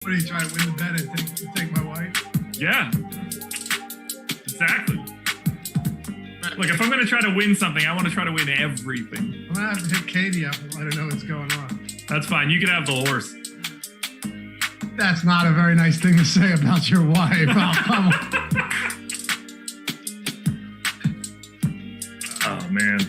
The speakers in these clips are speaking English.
What are you trying to win the bet and take my wife? Yeah, exactly. Look, if I'm going to try to win something, I want to try to win everything. I'm going to have to hit Katie up and let her know what's going on. That's fine. You can have the horse. That's not a very nice thing to say about your wife. Oh, man.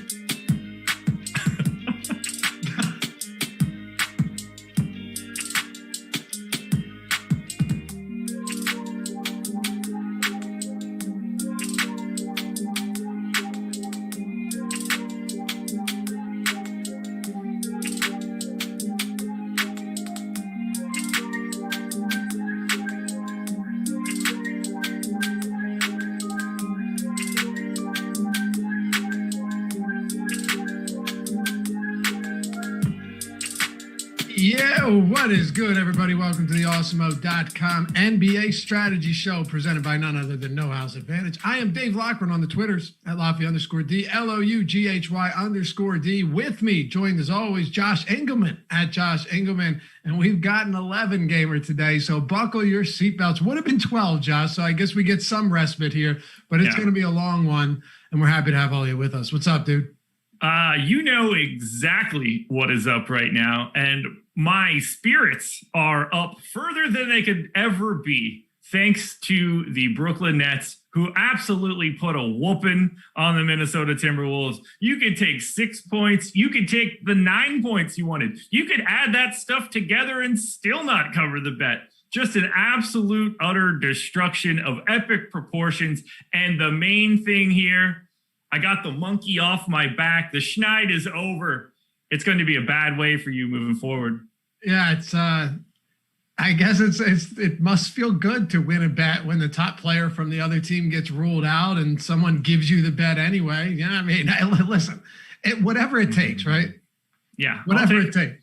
What is good, everybody? Welcome to the Awesemo.com NBA strategy show presented by none other than No House Advantage. I am Dave Loughran on the Twitters at Lofty_D, LOUGHY_D. With me, joined as always, Josh Engleman at Josh Engleman. And we've got an 11 gamer today, so buckle your seatbelts. Would have been 12, Josh, so I guess we get some respite here, but it's going to be a long one, and we're happy to have all you with us. What's up, dude? You know exactly what is up right now, and my spirits are up further than they could ever be, thanks to the Brooklyn Nets, who absolutely put a whooping on the Minnesota Timberwolves. You could take 6 points. You could take the 9 points you wanted. You could add that stuff together and still not cover the bet. Just an absolute, utter destruction of epic proportions. And the main thing here, I got the monkey off my back. The schneid is over. It's going to be a bad way for you moving forward. Yeah, it's I guess it must feel good to win a bet when the top player from the other team gets ruled out and someone gives you the bet anyway. You know what I mean? Listen, whatever it takes, right? Yeah. Whatever it takes.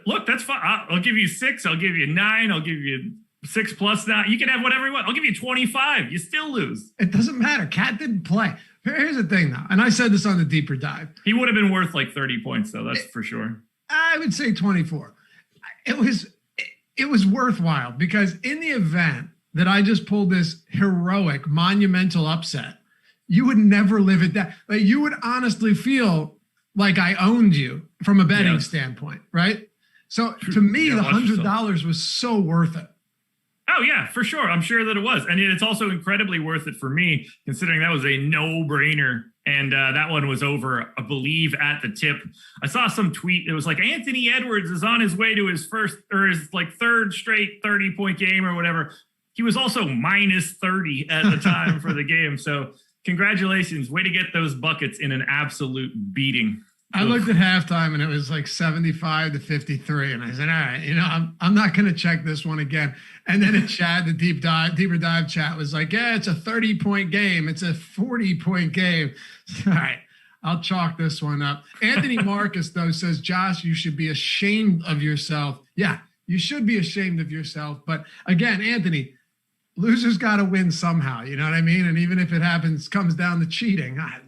Look, that's fine. I'll give you 6. I'll give you 9. I'll give you 6 plus 9. You can have whatever you want. I'll give you 25. You still lose. It doesn't matter. Cat didn't play. Here's the thing, though, and I said this on the deeper dive. He would have been worth like 30 points, though. That's for sure. I would say 24. It was worthwhile because in the event that I just pulled this heroic, monumental upset, you would never live it down. Like, you would honestly feel like I owned you from a betting standpoint, right? So to me, the $100 was so worth it. Oh, yeah, for sure. I'm sure that it was. And it's also incredibly worth it for me, considering that was a no-brainer. And that one was over, I believe, at the tip. I saw some tweet. It was like Anthony Edwards is on his way to his third straight 30-point game or whatever. He was also minus 30 at the time for the game. So congratulations. Way to get those buckets in an absolute beating. I looked at halftime and it was like 75-53. And I said, all right, I'm not going to check this one again. And then in chat, the deeper dive chat was like, yeah, it's a 30-point game. It's a 40-point game. All right, I'll chalk this one up. Anthony Marcus, though, says, Josh, you should be ashamed of yourself. Yeah, you should be ashamed of yourself. But again, Anthony, losers got to win somehow. You know what I mean? And even if it comes down to cheating, I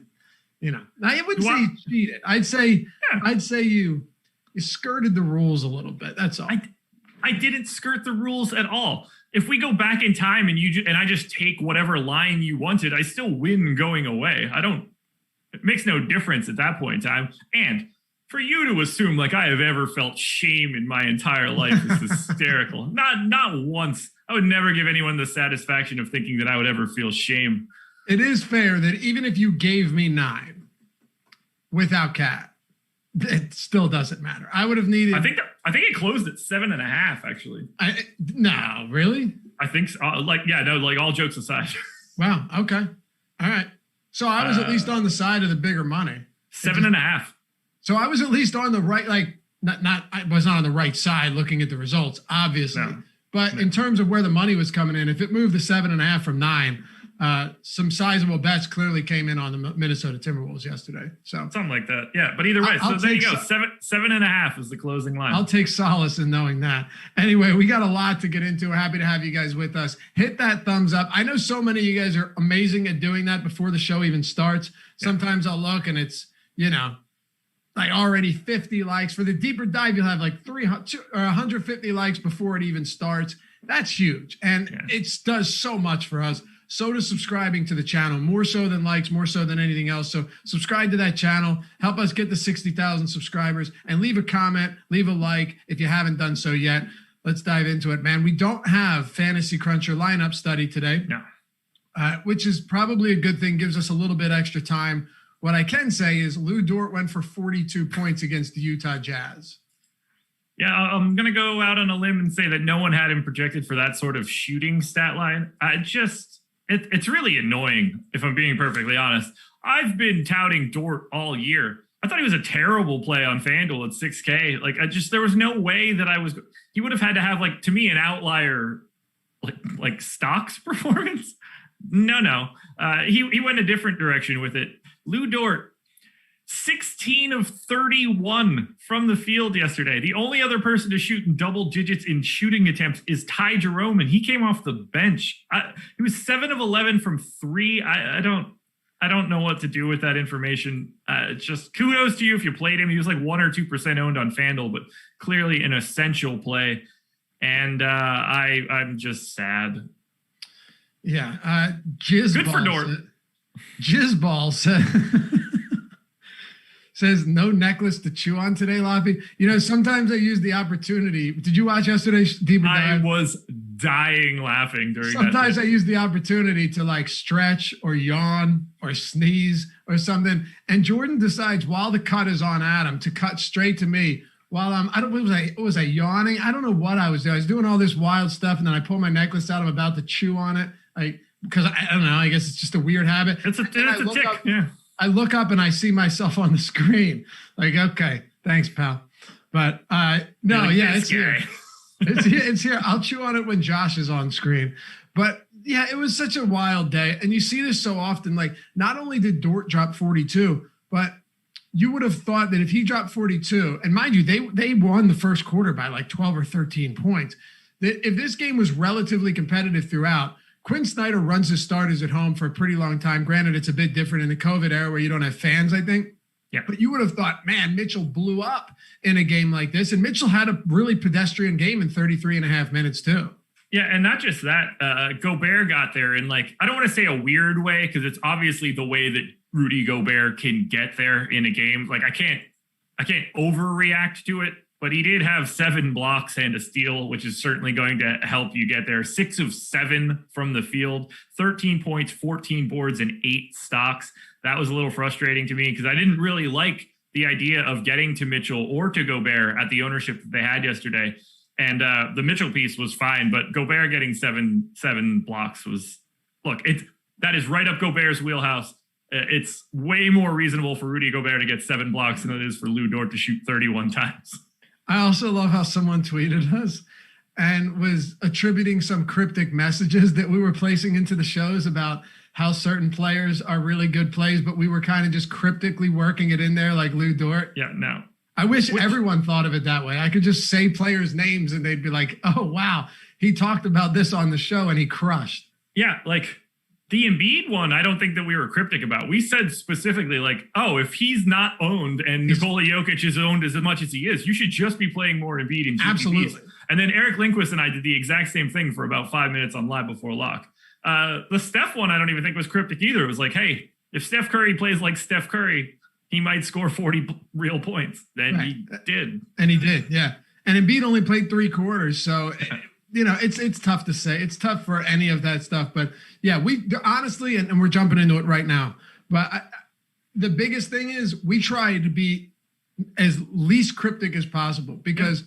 wouldn't say you cheated. I'd say you skirted the rules a little bit. That's all. I didn't skirt the rules at all. If we go back in time and I just take whatever line you wanted, I still win going away. It makes no difference at that point in time. And for you to assume like I have ever felt shame in my entire life is hysterical. Not once. I would never give anyone the satisfaction of thinking that I would ever feel shame. It is fair that even if you gave me 9 without Cat, it still doesn't matter. I would have needed. I think it closed at 7.5. Actually. No, really? I think so. All jokes aside. Wow. Okay. All right. So I was at least on the side of the bigger money. 7.5. So I was at least on the right. Like I was not on the right side looking at the results, obviously. No. But in terms of where the money was coming in, if it moved to 7.5 from 9. Some sizable bets clearly came in on the Minnesota Timberwolves yesterday. So something like that. Yeah. But either way, so there you go. 7.5 is the closing line. I'll take solace in knowing that. Anyway, we got a lot to get into. We're happy to have you guys with us. Hit that thumbs up. I know so many of you guys are amazing at doing that before the show even starts. Sometimes I'll look and it's, like already 50 likes. For the deeper dive, you'll have like 300 or 150 likes before it even starts. That's huge. And it does so much for us. So does subscribing to the channel, more so than likes, more so than anything else. So subscribe to that channel, help us get to 60,000 subscribers, and leave a comment, leave a like if you haven't done so yet. Let's dive into it, man. We don't have Fantasy Cruncher lineup study today, which is probably a good thing, gives us a little bit extra time. What I can say is Lou Dort went for 42 points against the Utah Jazz. Yeah, I'm going to go out on a limb and say that no one had him projected for that sort of shooting stat line. It's really annoying, if I'm being perfectly honest. I've been touting Dort all year. I thought he was a terrible play on Fanduel at 6K. Like, there was no way that he would have had to have, like, to me, an outlier, like stocks performance. No. He went a different direction with it. Lou Dort, 16 of 31 from the field yesterday. The only other person to shoot in double digits in shooting attempts is Ty Jerome, and he came off the bench. He was 7 of 11 from 3. I don't know what to do with that information. Just kudos to you if you played him. He was like 1 or 2% owned on FanDuel, but clearly an essential play. And I'm just sad. Yeah, Jizzball. Good for Dort. Jizzball says no necklace to chew on today, Loppy. You know, sometimes I use the opportunity. Did you watch yesterday's deeper dive? I was dying laughing during Sometimes I use the opportunity to like stretch or yawn or sneeze or something. And Jordan decides while the cut is on Adam to cut straight to me while was I yawning? I don't know what I was doing. I was doing all this wild stuff, and then I pull my necklace out. I'm about to chew on it. Because I don't know, I guess it's just a weird habit. It's a tick. I look up and I see myself on the screen. Like, okay, thanks, pal. But it's here. It's here. I'll chew on it when Josh is on screen. But yeah, it was such a wild day. And you see this so often. Like, not only did Dort drop 42, but you would have thought that if he dropped 42, and mind you, they won the first quarter by like 12 or 13 points, that if this game was relatively competitive throughout, Quinn Snyder runs his starters at home for a pretty long time. Granted, it's a bit different in the COVID era where you don't have fans, I think. Yeah. But you would have thought, man, Mitchell blew up in a game like this. And Mitchell had a really pedestrian game in 33 and a half minutes too. Yeah, and not just that, Gobert got there in, like, I don't want to say a weird way, because it's obviously the way that Rudy Gobert can get there in a game. Like, I can't overreact to it. But he did have 7 blocks and a steal, which is certainly going to help you get there. 6 of 7 from the field, 13 points, 14 boards, and 8 stocks. That was a little frustrating to me because I didn't really like the idea of getting to Mitchell or to Gobert at the ownership that they had yesterday. And the Mitchell piece was fine, but Gobert getting seven blocks was, that is right up Gobert's wheelhouse. It's way more reasonable for Rudy Gobert to get 7 blocks than it is for Lou Dort to shoot 31 times. I also love how someone tweeted us and was attributing some cryptic messages that we were placing into the shows about how certain players are really good plays, but we were kind of just cryptically working it in there like Lou Dort. Yeah, no. I wish everyone thought of it that way. I could just say players' names and they'd be like, oh, wow, he talked about this on the show and he crushed. Yeah, like the Embiid one, I don't think that we were cryptic about. We said specifically, like, oh, if he's not owned and Nikola Jokic is owned as much as he is, you should just be playing more Embiid in GPPs. Absolutely. And then Eric Lindquist and I did the exact same thing for about 5 minutes on Live Before Lock. The Steph one, I don't even think was cryptic either. It was like, hey, if Steph Curry plays like Steph Curry, he might score 40 real points. Then he did. And he did, yeah. And Embiid only played 3 quarters, so... You know, it's tough to say. It's tough for any of that stuff. But yeah, we honestly, and we're jumping into it right now. But the biggest thing is we try to be as least cryptic as possible because,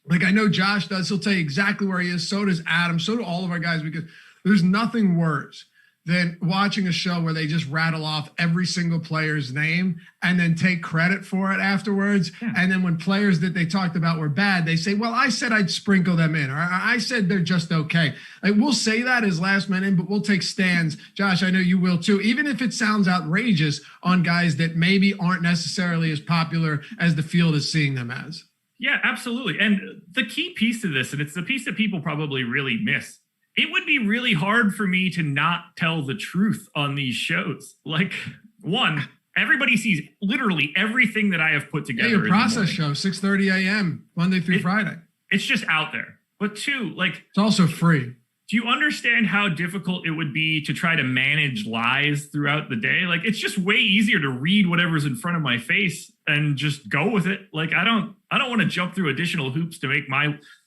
like I know Josh does. He'll tell you exactly where he is. So does Adam. So do all of our guys because there's nothing worse than watching a show where they just rattle off every single player's name and then take credit for it afterwards. Yeah. And then when players that they talked about were bad, they say, well, I said I'd sprinkle them in, or I said they're just okay. Like we'll say that as last man in, but we'll take stands. Josh, I know you will too, even if it sounds outrageous on guys that maybe aren't necessarily as popular as the field is seeing them as. Yeah, absolutely. And the key piece to this, and it's the piece that people probably really miss, it would be really hard for me to not tell the truth on these shows. Like, one, Everybody sees literally everything that I have put together. Yeah, your process show, 6:30 a.m. Monday through Friday. It's just out there. But two, like, it's also free. Do you understand how difficult it would be to try to manage lies throughout the day? Like, it's just way easier to read whatever's in front of my face and just go with it. Like, I don't want to jump through additional hoops to make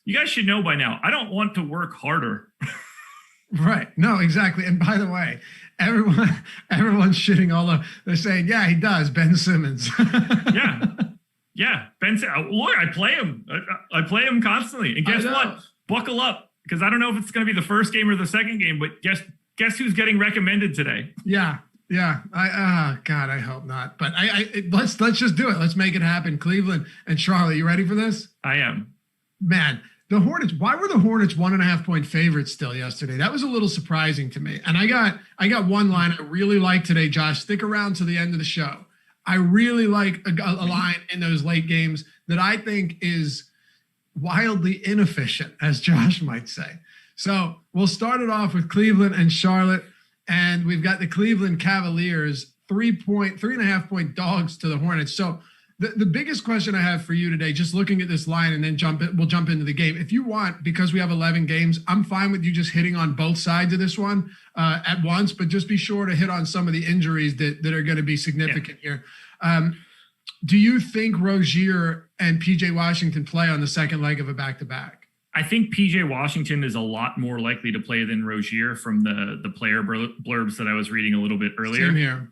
you guys should know by now, I don't want to work harder. Right. No, exactly. And by the way, everyone's shitting all over. They're saying, yeah, he does. Ben Simmons. Yeah. Ben Simmons. Look, I play him. I play him constantly. And guess what? Buckle up. Because I don't know if it's going to be the first game or the second game, but guess who's getting recommended today? Yeah. God, I hope not. But let's just do it. Let's make it happen. Cleveland and Charlotte. You ready for this? I am. Man, the Hornets. Why were the Hornets 1.5 point favorites still yesterday? That was a little surprising to me. And I got one line I really like today, Josh. Stick around to the end of the show. I really like a line in those late games that I think is wildly inefficient, as Josh might say. So we'll start it off with Cleveland and Charlotte, and we've got the Cleveland Cavaliers 3.5 point dogs to the Hornets. So the biggest question I have for you today, just looking at this line and then we'll jump into the game. If you want, because we have 11 games, I'm fine with you just hitting on both sides of this one at once, but just be sure to hit on some of the injuries that are going to be significant here. Do you think Rozier and PJ Washington play on the second leg of a back-to-back? I think PJ Washington is a lot more likely to play than Rozier from the player blurbs that I was reading a little bit earlier. Same here.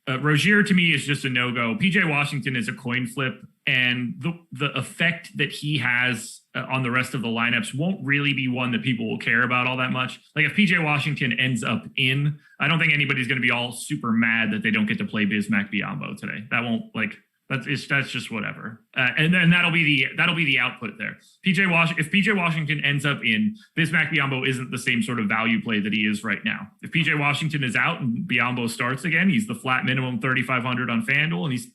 Rozier to me is just a no-go. PJ Washington is a coin flip, and the effect that he has on the rest of the lineups won't really be one that people will care about all that much. Like, if PJ Washington ends up in, I don't think anybody's going to be all super mad that they don't get to play Bismack Biyombo today. That won't, like, that's just whatever. And then that'll be the output there. If PJ Washington ends up in, Bismack Biyombo isn't the same sort of value play that he is right now. If PJ Washington is out and Biyombo starts again, he's the flat minimum 3,500 on Fanduel, and he's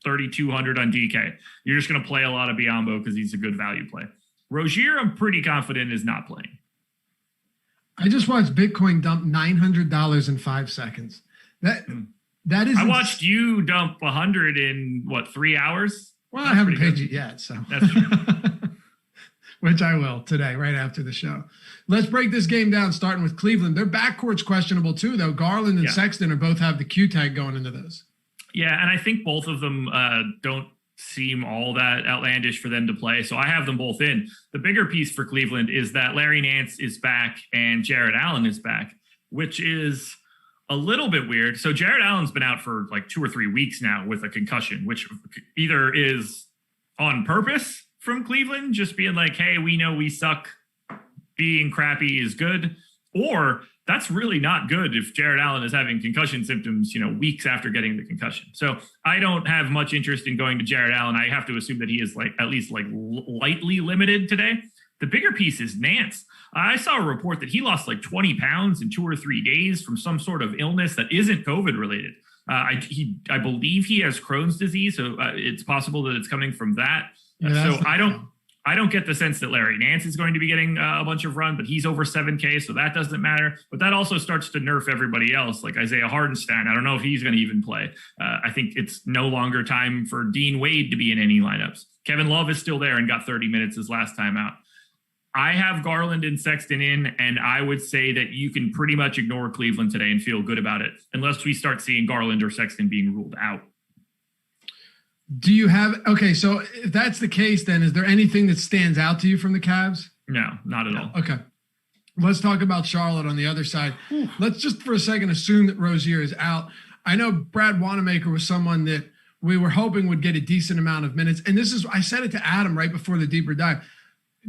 3,200 on DK. You're just going to play a lot of Biyombo because he's a good value play. Rozier, I'm pretty confident, is not playing. I just watched Bitcoin dump $900 in 5 seconds. That is. I watched you dump 100 in 3 hours? Well, I haven't paid you yet, so that's true. Which I will today, right after the show. Let's break this game down, starting with Cleveland. Their backcourt's questionable too, though. Garland and Sexton are both have the Q tag going into this. Yeah, and I think both of them don't seem all that outlandish for them to play. So I have them both in. The bigger piece for Cleveland is that Larry Nance is back and Jared Allen is back, which is a little bit weird. So Jared Allen's been out for like 2 or 3 weeks now with a concussion, which either is on purpose from Cleveland, just being like, hey, we know we suck, being crappy is good, or that's really not good if Jared Allen is having concussion symptoms, weeks after getting the concussion. So I don't have much interest in going to Jared Allen. I have to assume that he is at least lightly limited today. The bigger piece is Nance. I saw a report that he lost 20 pounds in 2 or 3 days from some sort of illness that isn't COVID related. I believe he has Crohn's disease, so it's possible that it's coming from that. So I don't get the sense that Larry Nance is going to be getting a bunch of run, but he's over 7K, so that doesn't matter. But that also starts to nerf everybody else, like Isaiah Hardenstein. I don't know if he's going to even play. I think it's no longer time for Dean Wade to be in any lineups. Kevin Love is still there and got 30 minutes his last time out. I have Garland and Sexton in, and I would say that you can pretty much ignore Cleveland today and feel good about it, unless we start seeing Garland or Sexton being ruled out. Do you have, okay, so if that's the case, then is there anything that stands out to you from the Cavs? No, not at all. Okay. Let's talk about Charlotte on the other side. Let's just for a second assume that Rozier is out. I know Brad Wanamaker was someone that we were hoping would get a decent amount of minutes. And I said it to Adam right before the deeper dive.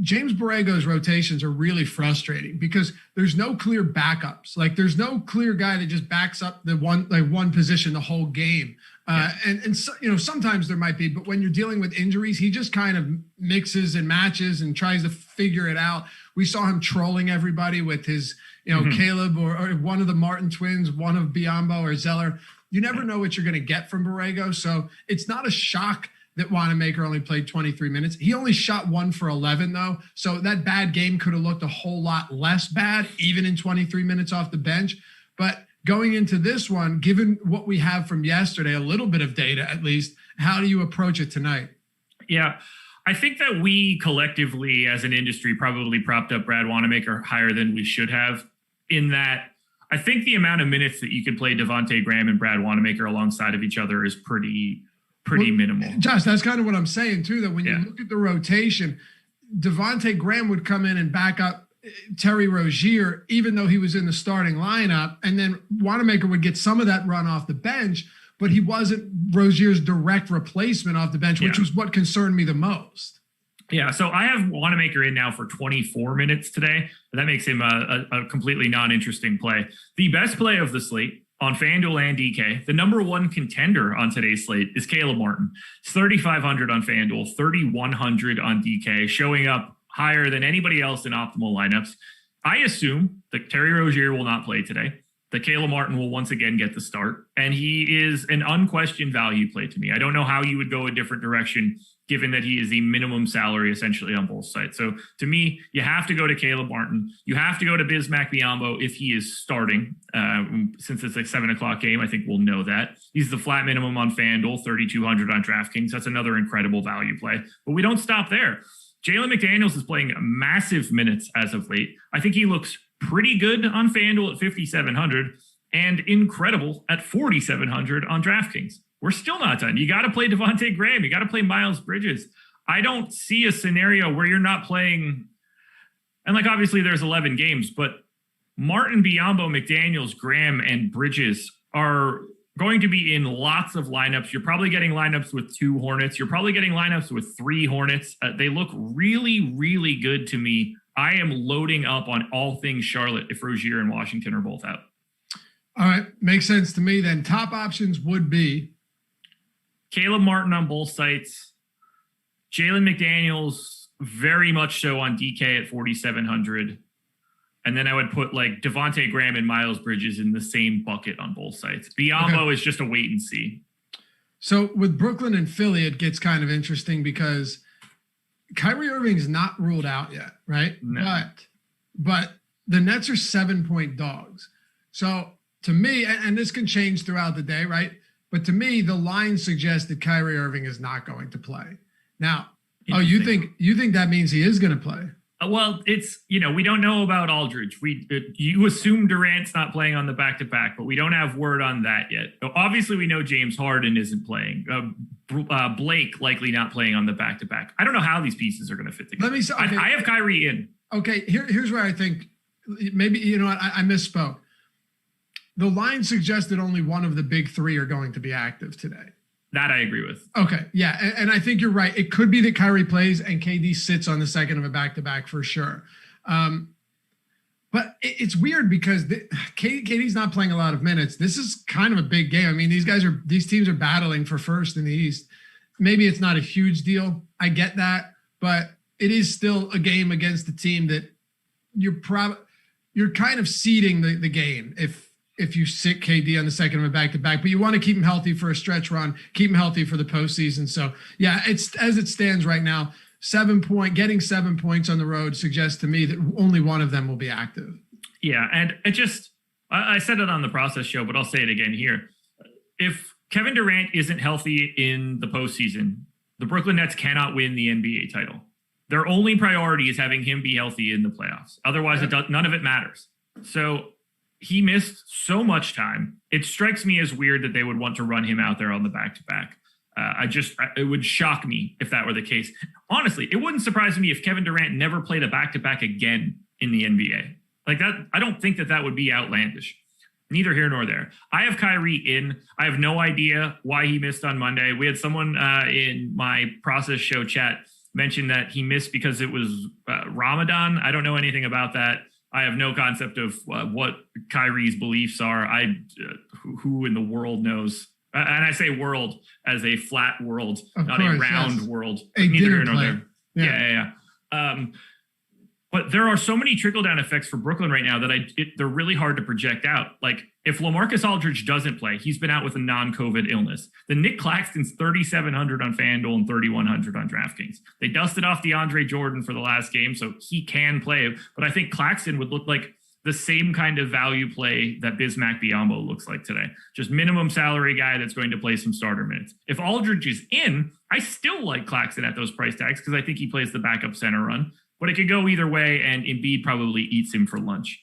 James Borrego's rotations are really frustrating because there's no clear backups. Like, there's no clear guy that just backs up the one position the whole game. And so, sometimes there might be, but when you're dealing with injuries, he just kind of mixes and matches and tries to figure it out. We saw him trolling everybody with his, Caleb or one of the Martin twins, one of Biyombo or Zeller. You never know what you're going to get from Borrego. So it's not a shock that Wanamaker only played 23 minutes. He only shot 1 for 11, though. So that bad game could have looked a whole lot less bad, even in 23 minutes off the bench. But going into this one, given what we have from yesterday, a little bit of data at least, how do you approach it tonight? Yeah, I think that we collectively as an industry probably propped up Brad Wanamaker higher than we should have, in that I think the amount of minutes that you could play Devontae Graham and Brad Wanamaker alongside of each other is pretty minimal. Josh, that's kind of what I'm saying too, that when you look at the rotation, Devontae Graham would come in and back up Terry Rozier, even though he was in the starting lineup, and then Wanamaker would get some of that run off the bench, but he wasn't Rozier's direct replacement off the bench, which was what concerned me the most. Yeah, so I have Wanamaker in now for 24 minutes today. That makes him a completely non-interesting play. The best play of the slate on FanDuel and DK, the number one contender on today's slate is Caleb Martin. It's 3,500 on FanDuel, 3,100 on DK, showing up higher than anybody else in optimal lineups. I assume that Terry Rozier will not play today, that Caleb Martin will once again get the start, and he is an unquestioned value play to me. I don't know how you would go a different direction given that he is the minimum salary essentially on both sides. So to me, you have to go to Caleb Martin. You have to go to Bismack Biyombo if he is starting. Since it's a 7:00 game, I think we'll know that. He's the flat minimum on FanDuel, 3,200 on DraftKings. That's another incredible value play. But we don't stop there. Jalen McDaniels is playing massive minutes as of late. I think he looks pretty good on FanDuel at 5,700 and incredible at 4,700 on DraftKings. We're still not done. You got to play Devontae Graham. You got to play Miles Bridges. I don't see a scenario where you're not playing. And like, obviously there's 11 games, but Martin, Biyombo, McDaniels, Graham, and Bridges are going to be in lots of lineups. You're probably getting lineups with 2 Hornets. You're probably getting lineups with 3 Hornets. They look really, really good to me. I am loading up on all things Charlotte if Rozier and Washington are both out. All right. Makes sense to me then. Top options would be Caleb Martin on both sites, Jalen McDaniels very much so on DK at 4,700. And then I would put like Devontae Graham and Miles Bridges in the same bucket on both sides. Biyombo is just a wait and see. So with Brooklyn and Philly, it gets kind of interesting because Kyrie Irving's not ruled out yet, right? No. But the Nets are 7-point dogs. So to me, and this can change throughout the day, right? But to me, the line suggests that Kyrie Irving is not going to play. Now, you think that means he is going to play? Well, it's, we don't know about Aldridge. You assume Durant's not playing on the back-to-back, but we don't have word on that yet. Obviously, we know James Harden isn't playing. Blake likely not playing on the back-to-back. I don't know how these pieces are going to fit together. I have Kyrie in. Okay, here's where I think maybe, I misspoke. The line suggests that only one of the big 3 are going to be active today. That I agree with. Okay, yeah, and I think you're right. It could be that Kyrie plays and KD sits on the second of a back-to-back for sure. But it's weird because KD's not playing a lot of minutes. This is kind of a big game. I mean, these teams are battling for first in the East. Maybe it's not a huge deal. I get that, but it is still a game against the team that you're kind of seeding the game if you sit KD on the second of a back-to-back, but you want to keep him healthy for a stretch run, keep him healthy for the postseason. So yeah, it's as it stands right now, getting 7 points on the road suggests to me that only one of them will be active. Yeah. And I said it on the process show, but I'll say it again here. If Kevin Durant isn't healthy in the postseason, the Brooklyn Nets cannot win the NBA title. Their only priority is having him be healthy in the playoffs. Otherwise, none of it matters. So he missed so much time. It strikes me as weird that they would want to run him out there on the back-to-back. It would shock me if that were the case. Honestly, it wouldn't surprise me if Kevin Durant never played a back-to-back again in the NBA. Like that, I don't think that would be outlandish. Neither here nor there. I have Kyrie in. I have no idea why he missed on Monday. We had someone in my process show chat mention that he missed because it was Ramadan. I don't know anything about that. I have no concept of what Kyrie's beliefs are. Who in the world knows? And I say world as a flat world, not a round world. Neither here nor there. Yeah. But there are so many trickle-down effects for Brooklyn right now that they're really hard to project out. Like, if LaMarcus Aldridge doesn't play, he's been out with a non-COVID illness. Then Nick Claxton's 3,700 on FanDuel and 3,100 on DraftKings. They dusted off DeAndre Jordan for the last game, so he can play. But I think Claxton would look like the same kind of value play that Bismack Biyombo looks like today. Just minimum salary guy that's going to play some starter minutes. If Aldridge is in, I still like Claxton at those price tags because I think he plays the backup center run. But it could go either way, and Embiid probably eats him for lunch.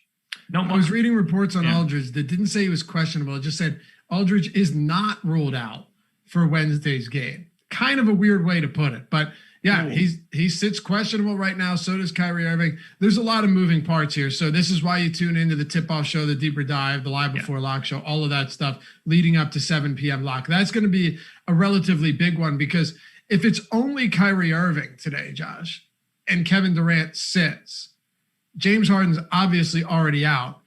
I was reading reports on Aldridge that didn't say he was questionable. It just said Aldridge is not ruled out for Wednesday's game. Kind of a weird way to put it, but yeah, he sits questionable right now. So does Kyrie Irving. There's a lot of moving parts here. So this is why you tune into the tip-off show, the Deeper Dive, the Live Before Lock show, all of that stuff leading up to 7 p.m. lock. That's going to be a relatively big one because if it's only Kyrie Irving today, Josh, and Kevin Durant sits, James Harden's obviously already out.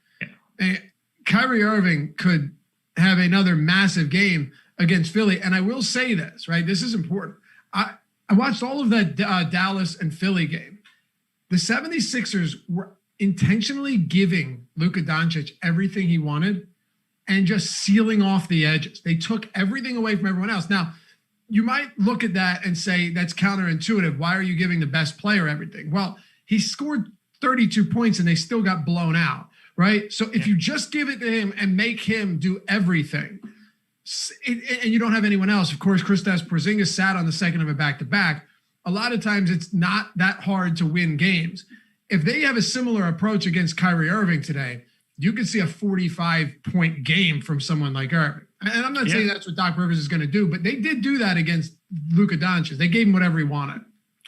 And Kyrie Irving could have another massive game against Philly. And I will say this, right? This is important. I watched all of that Dallas and Philly game. The 76ers were intentionally giving Luka Doncic everything he wanted and just sealing off the edges. They took everything away from everyone else. Now, you might look at that and say that's counterintuitive. Why are you giving the best player everything? Well, he scored 32 points and they still got blown out, right? So if you just give it to him and make him do everything, and you don't have anyone else, of course, Kristaps Porzingis sat on the second of a back-to-back. A lot of times it's not that hard to win games. If they have a similar approach against Kyrie Irving today, you could see a 45-point game from someone like Irving. And I'm not saying that's what Doc Rivers is going to do, but they did do that against Luka Doncic. They gave him whatever he wanted.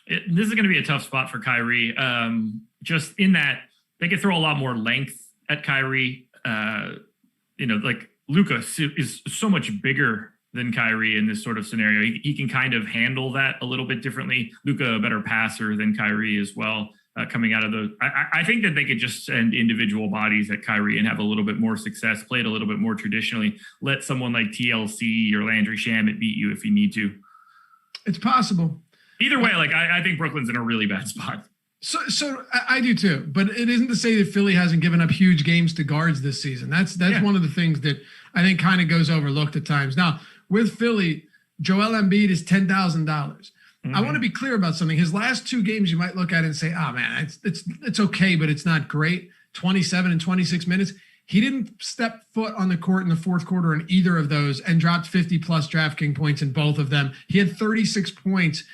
This is going to be a tough spot for Kyrie. Just in that they could throw a lot more length at Kyrie. Like Luka is so much bigger than Kyrie in this sort of scenario. He can kind of handle that a little bit differently. Luka, a better passer than Kyrie as well. Coming out of the, I think that they could just send individual bodies at Kyrie and have a little bit more success, play it a little bit more traditionally, let someone like TLC or Landry Shamet beat you if you need to. It's possible. Either way, I think Brooklyn's in a really bad spot. So I do too, but it isn't to say that Philly hasn't given up huge games to guards this season. That's one of the things that I think kind of goes overlooked at times. Now with Philly, Joel Embiid is $10,000. Mm-hmm. I want to be clear about something. His last two games, you might look at it and say, "Oh man, it's okay, but it's not great." 27 and 26 minutes. He didn't step foot on the court in the fourth quarter in either of those, and dropped 50 plus DraftKings points in both of them. He had 36 points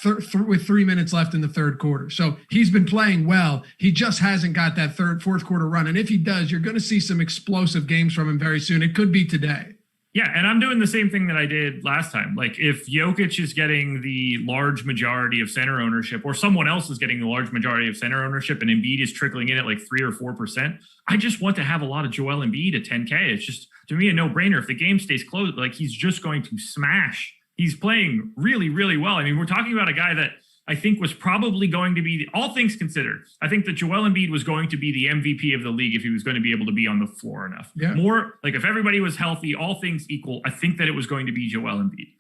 with 3 minutes left in the third quarter. So he's been playing well. He just hasn't got that fourth quarter run. And if he does, you're going to see some explosive games from him very soon. It could be today. Yeah, and I'm doing the same thing that I did last time. Like if Jokic is getting the large majority of center ownership, or someone else is getting the large majority of center ownership, and Embiid is trickling in at like 3 or 4%, I just want to have a lot of Joel Embiid at 10K. It's just, to me, a no-brainer. If the game stays close, like he's just going to smash. He's playing really, really well. I mean, we're talking about a guy that I think was probably going to be, all things considered, I think that Joel Embiid was going to be the MVP of the league if he was going to be able to be on the floor enough. Yeah. More like if everybody was healthy, all things equal, I think that it was going to be Joel Embiid.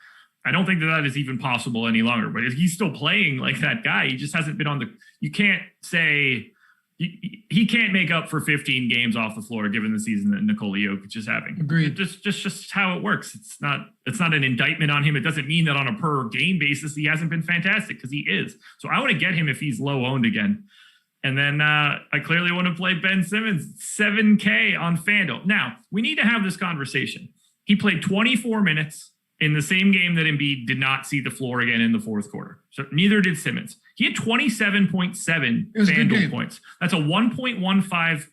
I don't think that is even possible any longer, but if he's still playing like that guy, he just hasn't been on the, you can't say, he can't make up for 15 games off the floor given the season that Nikola Vucevic is having. Agreed. Just how it works. It's not an indictment on him. It doesn't mean that on a per game basis he hasn't been fantastic, because he is. So I want to get him if he's low owned again. And then I clearly want to play Ben Simmons 7K on Fanduel. Now we need to have this conversation. He played 24 minutes in the same game that Embiid did not see the floor again in the fourth quarter. So neither did Simmons. He had 27.7 Fanduel points. That's a 1.15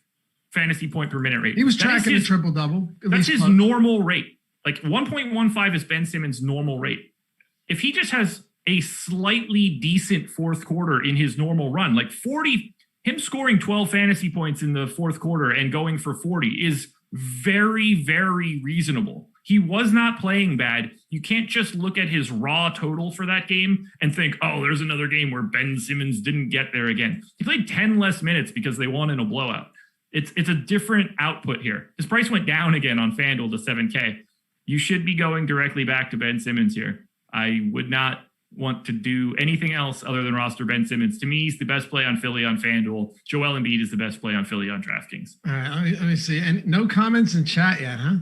fantasy point per minute rate. He was tracking a triple-double. That's his normal rate. Like 1.15 is Ben Simmons' normal rate. If he just has a slightly decent fourth quarter in his normal run, like 40, him scoring 12 fantasy points in the fourth quarter and going for 40 is very, very reasonable. He was not playing bad. You can't just look at his raw total for that game and think, oh, there's another game where Ben Simmons didn't get there again. He played 10 less minutes because they won in a blowout. It's a different output here. His price went down again on FanDuel to 7K. You should be going directly back to Ben Simmons here. I would not want to do anything else other than roster Ben Simmons. To me, he's the best play on Philly on FanDuel. Joel Embiid is the best play on Philly on DraftKings. All right, let me see. And no comments in chat yet, huh?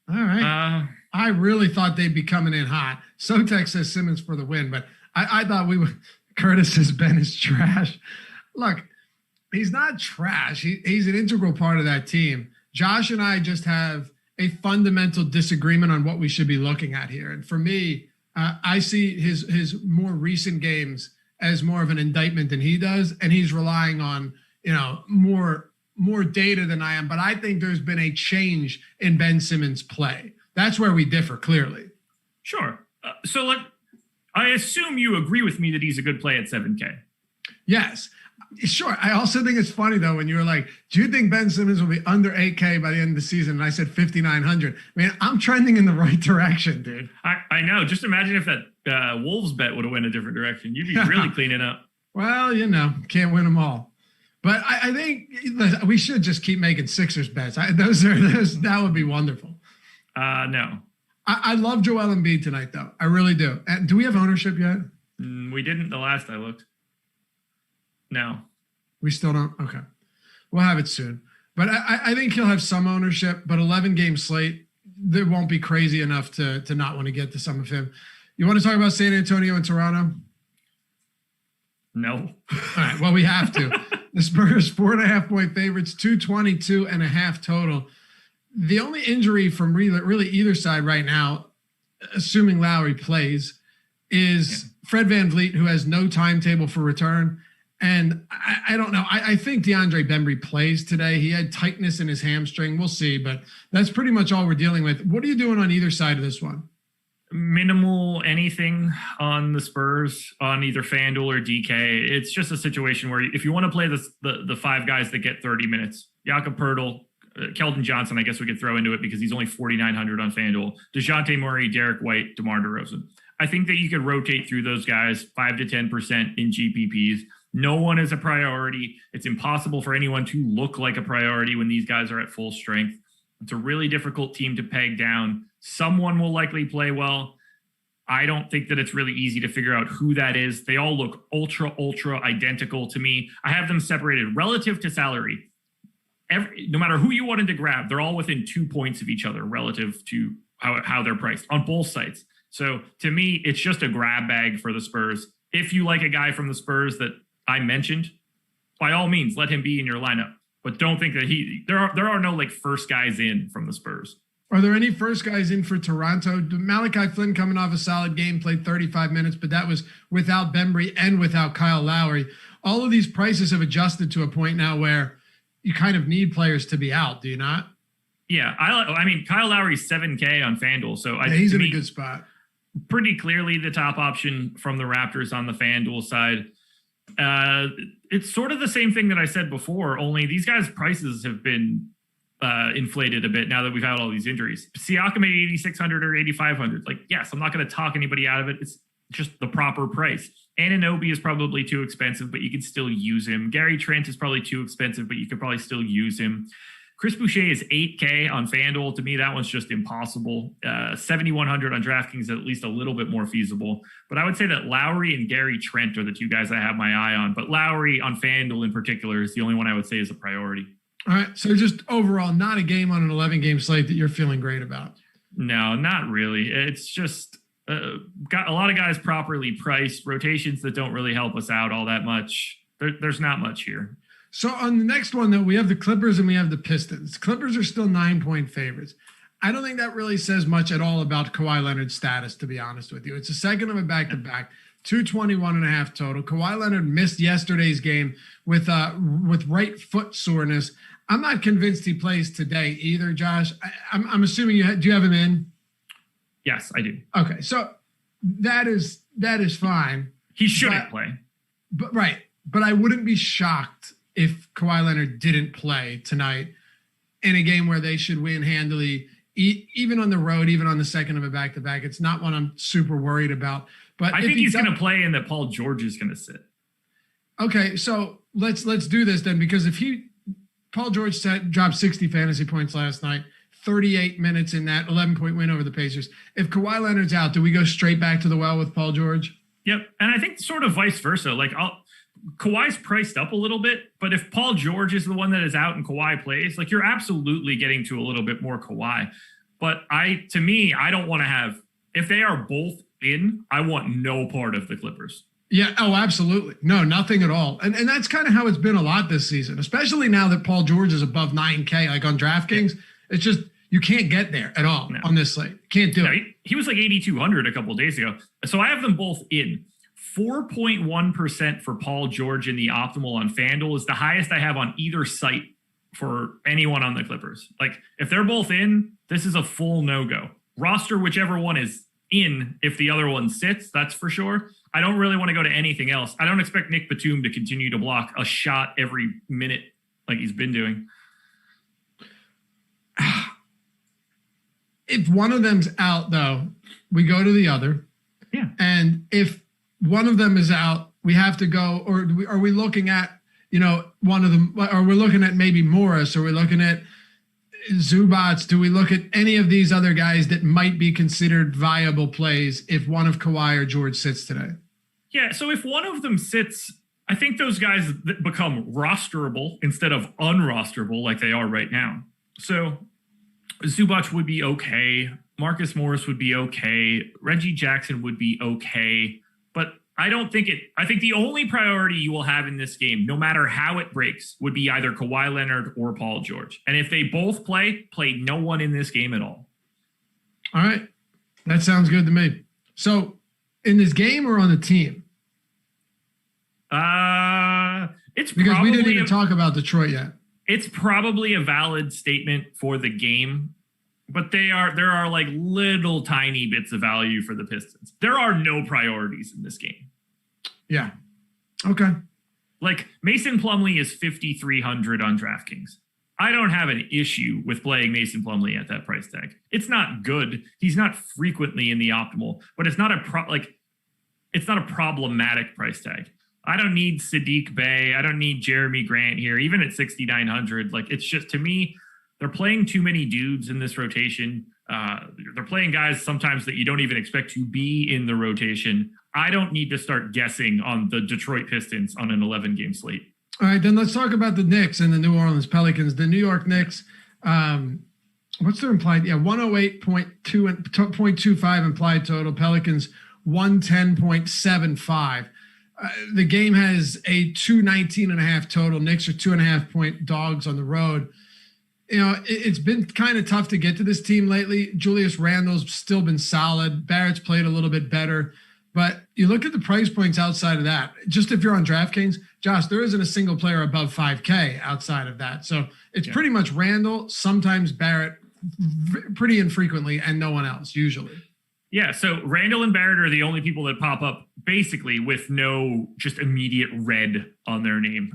All right. I really thought they'd be coming in hot. Sotek says Simmons for the win, but I thought we would. Curtis says Ben is trash. Look, He's not trash. He's an integral part of that team. Josh and I just have a fundamental disagreement on what we should be looking at here. And for me, I see his more recent games as more of an indictment than he does, and he's relying on more data than I am. But I think there's been a change in Ben Simmons' play. That's where we differ clearly. Sure. I assume you agree with me that he's a good play at 7K. Yes. Sure. I also think it's funny, though, when you were like, do you think Ben Simmons will be under 8K by the end of the season? And I said 5,900. I mean, I'm trending in the right direction, dude. I know. Just imagine if that Wolves bet would have went a different direction. You'd be really cleaning up. Well, can't win them all. But I think we should just keep making Sixers bets. That would be wonderful. No. I love Joel Embiid tonight, though. I really do. Do we have ownership yet? We didn't the last I looked. No. We still don't? Okay. We'll have it soon. But I think he'll have some ownership, but 11-game slate, there won't be crazy enough to not want to get to some of him. You want to talk about San Antonio and Toronto? No. All right. Well, we have to. The Spurs, 4.5-point favorites, 222.5 total. The only injury from really either side right now, assuming Lowry plays, is Fred VanVleet, who has no timetable for return. And I don't know. I think DeAndre Bembry plays today. He had tightness in his hamstring. We'll see. But that's pretty much all we're dealing with. What are you doing on either side of this one? Minimal anything on the Spurs on either Fanduel or DK. It's just a situation where if you want to play the five guys that get 30 minutes, Jakob Poeltl, Keldon Johnson, I guess we could throw into it because he's only 4,900 on FanDuel. DeJounte Murray, Derek White, DeMar DeRozan. I think that you could rotate through those guys 5 to 10% in GPPs. No one is a priority. It's impossible for anyone to look like a priority when these guys are at full strength. It's a really difficult team to peg down. Someone will likely play well. I don't think that it's really easy to figure out who that is. They all look ultra identical to me. I have them separated relative to salary. No matter who you wanted to grab, they're all within 2 points of each other relative to how they're priced on both sites. So to me, it's just a grab bag for the Spurs. If you like a guy from the Spurs that I mentioned, by all means, let him be in your lineup. But don't think that there are no like first guys in from the Spurs. Are there any first guys in for Toronto? Malachi Flynn coming off a solid game, played 35 minutes, but that was without Bembry and without Kyle Lowry. All of these prices have adjusted to a point now where you kind of need players to be out, do you not? Yeah, I mean, Kyle Lowry's 7K on FanDuel, so he's in a good spot. Pretty clearly the top option from the Raptors on the FanDuel side. It's sort of the same thing that I said before, only these guys' prices have been inflated a bit now that we've had all these injuries. Siakam at 8,600 or 8,500. Like, yes, I'm not going to talk anybody out of it. It's just the proper price. Anunoby is probably too expensive, but you can still use him. Gary Trent is probably too expensive, but you could probably still use him. Chris Boucher is 8K on FanDuel. To me, that one's just impossible. 7,100 on DraftKings, at least a little bit more feasible. But I would say that Lowry and Gary Trent are the two guys I have my eye on. But Lowry on FanDuel in particular is the only one I would say is a priority. All right. So just overall, not a game on an 11-game slate that you're feeling great about. No, not really. It's just got a lot of guys properly priced, rotations that don't really help us out all that much. There's not much here. So on the next one, though, we have the Clippers and we have the Pistons. Clippers are still 9-point favorites. I don't think that really says much at all about Kawhi Leonard's status, to be honest with you. It's a second of a back-to-back, 221.5 total. Kawhi Leonard missed yesterday's game with right foot soreness. I'm not convinced he plays today either, Josh. I'm assuming do you have him in? Yes, I do. Okay, so that is fine. He shouldn't play. But right. But I wouldn't be shocked if Kawhi Leonard didn't play tonight in a game where they should win handily, even on the road, even on the second of a back-to-back. It's not one I'm super worried about. But I think he's going to play and that Paul George is going to sit. Okay, so let's do this then, because if Paul George dropped 60 fantasy points last night, 38 minutes in that 11-point win over the Pacers. If Kawhi Leonard's out, do we go straight back to the well with Paul George? Yep, and I think sort of vice versa. Like Kawhi's priced up a little bit, but if Paul George is the one that is out and Kawhi plays, like you're absolutely getting to a little bit more Kawhi. But I don't want to have, if they are both in, I want no part of the Clippers. Yeah. Oh, absolutely. No, nothing at all. And that's kind of how it's been a lot this season, especially now that Paul George is above 9K, like on DraftKings. It's just, you can't get there at all on this slate. Can't do it. He was like 8,200 a couple of days ago. So I have them both in. 4.1% for Paul George in the optimal on Fanduel is the highest I have on either site for anyone on the Clippers. Like, if they're both in, this is a full no-go. Roster whichever one is in if the other one sits, that's for sure. I don't really want to go to anything else. I don't expect Nick Batum to continue to block a shot every minute like he's been doing. If one of them's out, though, we go to the other. Yeah. And if one of them is out, we have to go, or are we looking at, one of them, or we're looking at maybe Morris, or we're looking at Zubats? Do we look at any of these other guys that might be considered viable plays if one of Kawhi or George sits today? Yeah, so if one of them sits, I think those guys become rosterable instead of unrosterable like they are right now. So Zubac would be okay. Marcus Morris would be okay. Reggie Jackson would be okay. But I think the only priority you will have in this game, no matter how it breaks, would be either Kawhi Leonard or Paul George. And if they both play no one in this game at all. All right. That sounds good to me. So in this game or on the team? It's because probably we didn't even talk about Detroit yet. It's probably a valid statement for the game, but there are like little tiny bits of value for the Pistons. There are no priorities in this game. Yeah. Okay. Like Mason Plumlee is 5,300 on DraftKings. I don't have an issue with playing Mason Plumlee at that price tag. It's not good. He's not frequently in the optimal, but it's not it's not a problematic price tag. I don't need Sadiq Bey. I don't need Jeremy Grant here, even at 6,900. Like, it's just, to me, they're playing too many dudes in this rotation. They're playing guys sometimes that you don't even expect to be in the rotation. I don't need to start guessing on the Detroit Pistons on an 11-game slate. All right, then let's talk about the Knicks and the New Orleans Pelicans. The New York Knicks, what's their implied? Yeah, 108.2 and 0.25 implied total. Pelicans, 110.75. The game has a 219.5 total. Knicks are 2.5 point dogs on the road. It's been kind of tough to get to this team lately. Julius Randle's still been solid. Barrett's played a little bit better. But you look at the price points outside of that. Just if you're on DraftKings, Josh, there isn't a single player above 5K outside of that. So it's pretty much Randle, sometimes Barrett, pretty infrequently, and no one else usually. Yeah, so Randle and Barrett are the only people that pop up basically with no just immediate red on their name.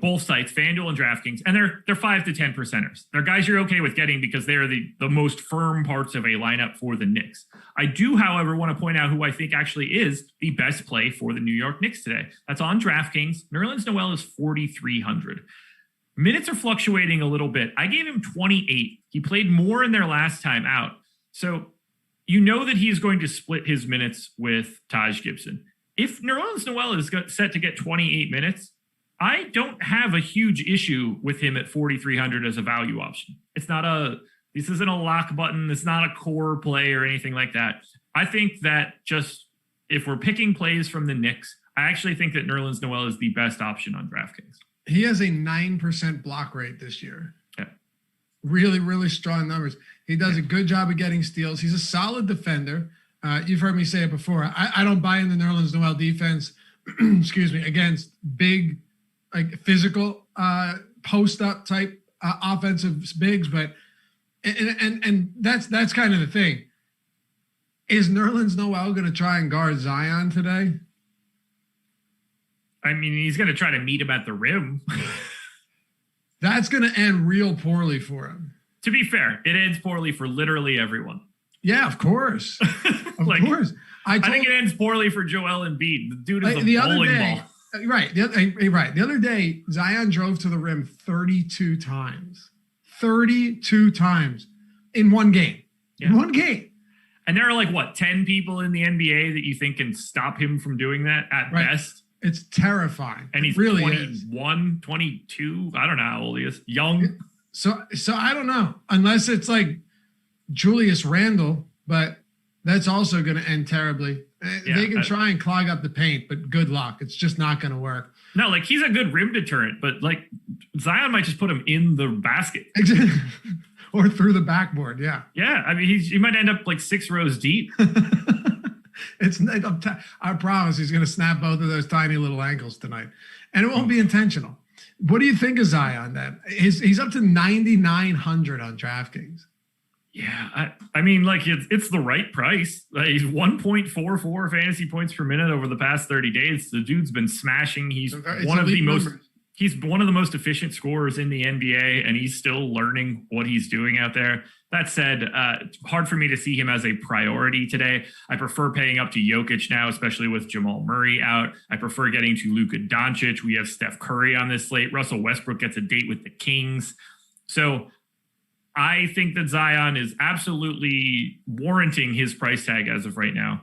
Both sites, Fanduel and DraftKings, and they're 5 to 10 percenters. They're guys you're okay with getting because they're the most firm parts of a lineup for the Knicks. I do, however, want to point out who I think actually is the best play for the New York Knicks today. That's on DraftKings. Nerlens Noel is 4,300. Minutes are fluctuating a little bit. I gave him 28. He played more in their last time out. So you know that he is going to split his minutes with Taj Gibson. If Nerlens Noel is set to get 28 minutes, I don't have a huge issue with him at 4,300 as a value option. This isn't a lock button. It's not a core play or anything like that. I think that just if we're picking plays from the Knicks, I actually think that Nerlens Noel is the best option on DraftKings. He has a 9% block rate this year. Yeah. Really, really strong numbers. He does a good job of getting steals. He's a solid defender. You've heard me say it before. I don't buy in the Nerlens Noel defense, excuse me, against big, like physical post-up type offensive bigs. But and that's kind of the thing. Is Nerlens Noel going to try and guard Zion today? I mean, he's going to try to meet him at the rim. That's going to end real poorly for him. To be fair, it ends poorly for literally everyone. Yeah, of course. Of course. I think it ends poorly for Joel Embiid. The dude is a bowling ball. Right. The other day, Zion drove to the rim 32 times. 32 times in one game. Yeah. In one game. And there are 10 people in the NBA that you think can stop him from doing that at best? It's terrifying. And he's really 21, 22. I don't know how old he is. Young. So I don't know. Unless it's like Julius Randle, but That's also going to end terribly. Yeah, They can try and clog up the paint, but good luck. It's just not going to work. No, like he's a good rim deterrent, but like Zion might just put him in the basket. Or through the backboard, yeah. Yeah, I mean, he might end up like 6 rows deep. I promise he's going to snap both of those tiny little ankles tonight. And it won't be intentional. What do you think of Zion then? He's up to 9,900 on DraftKings. Yeah, I mean, like it's the right price. He's 1.44 fantasy points per minute over the past 30 days. The dude's been smashing. He's one of the most efficient scorers in the NBA, and he's still learning what he's doing out there. That said, hard for me to see him as a priority today. I prefer paying up to Jokic now, especially with Jamal Murray out. I prefer getting to Luka Doncic. We have Steph Curry on this slate. Russell Westbrook gets a date with the Kings. So I think that Zion is absolutely warranting his price tag as of right now.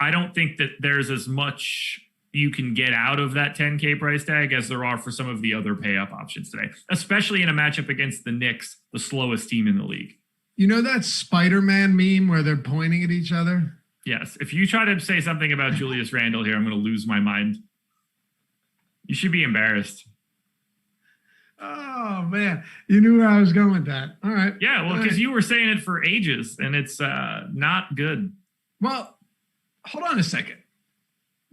I don't think that there's as much you can get out of that 10K price tag as there are for some of the other pay up options today, especially in a matchup against the Knicks, the slowest team in the league. You know that Spider-Man meme where they're pointing at each other? Yes. If you try to say something about Julius Randle here, I'm going to lose my mind. You should be embarrassed. Oh, man. You knew where I was going with that. All right. Yeah, well, because you were saying it for ages, and it's not good. Well, hold on a second.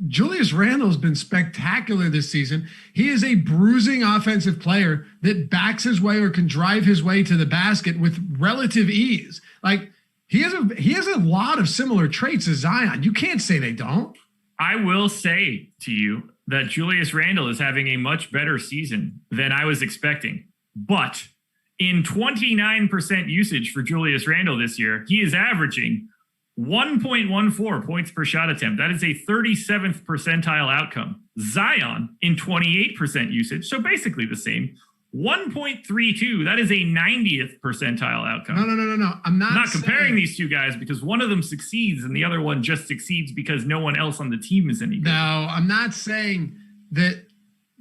Julius Randle's been spectacular this season. He is a bruising offensive player that backs his way or can drive his way to the basket with relative ease. Like he has a lot of similar traits as Zion. You can't say they don't. I will say to you that Julius Randle is having a much better season than I was expecting. But in 29% usage for Julius Randle this year, he is averaging 1.14 points per shot attempt. That is a 37th percentile outcome. Zion in 28% usage, so basically the same. 1.32, that is a 90th percentile outcome. No. I'm not comparing these two guys because one of them succeeds and the other one just succeeds because no one else on the team is any good. No, I'm not saying that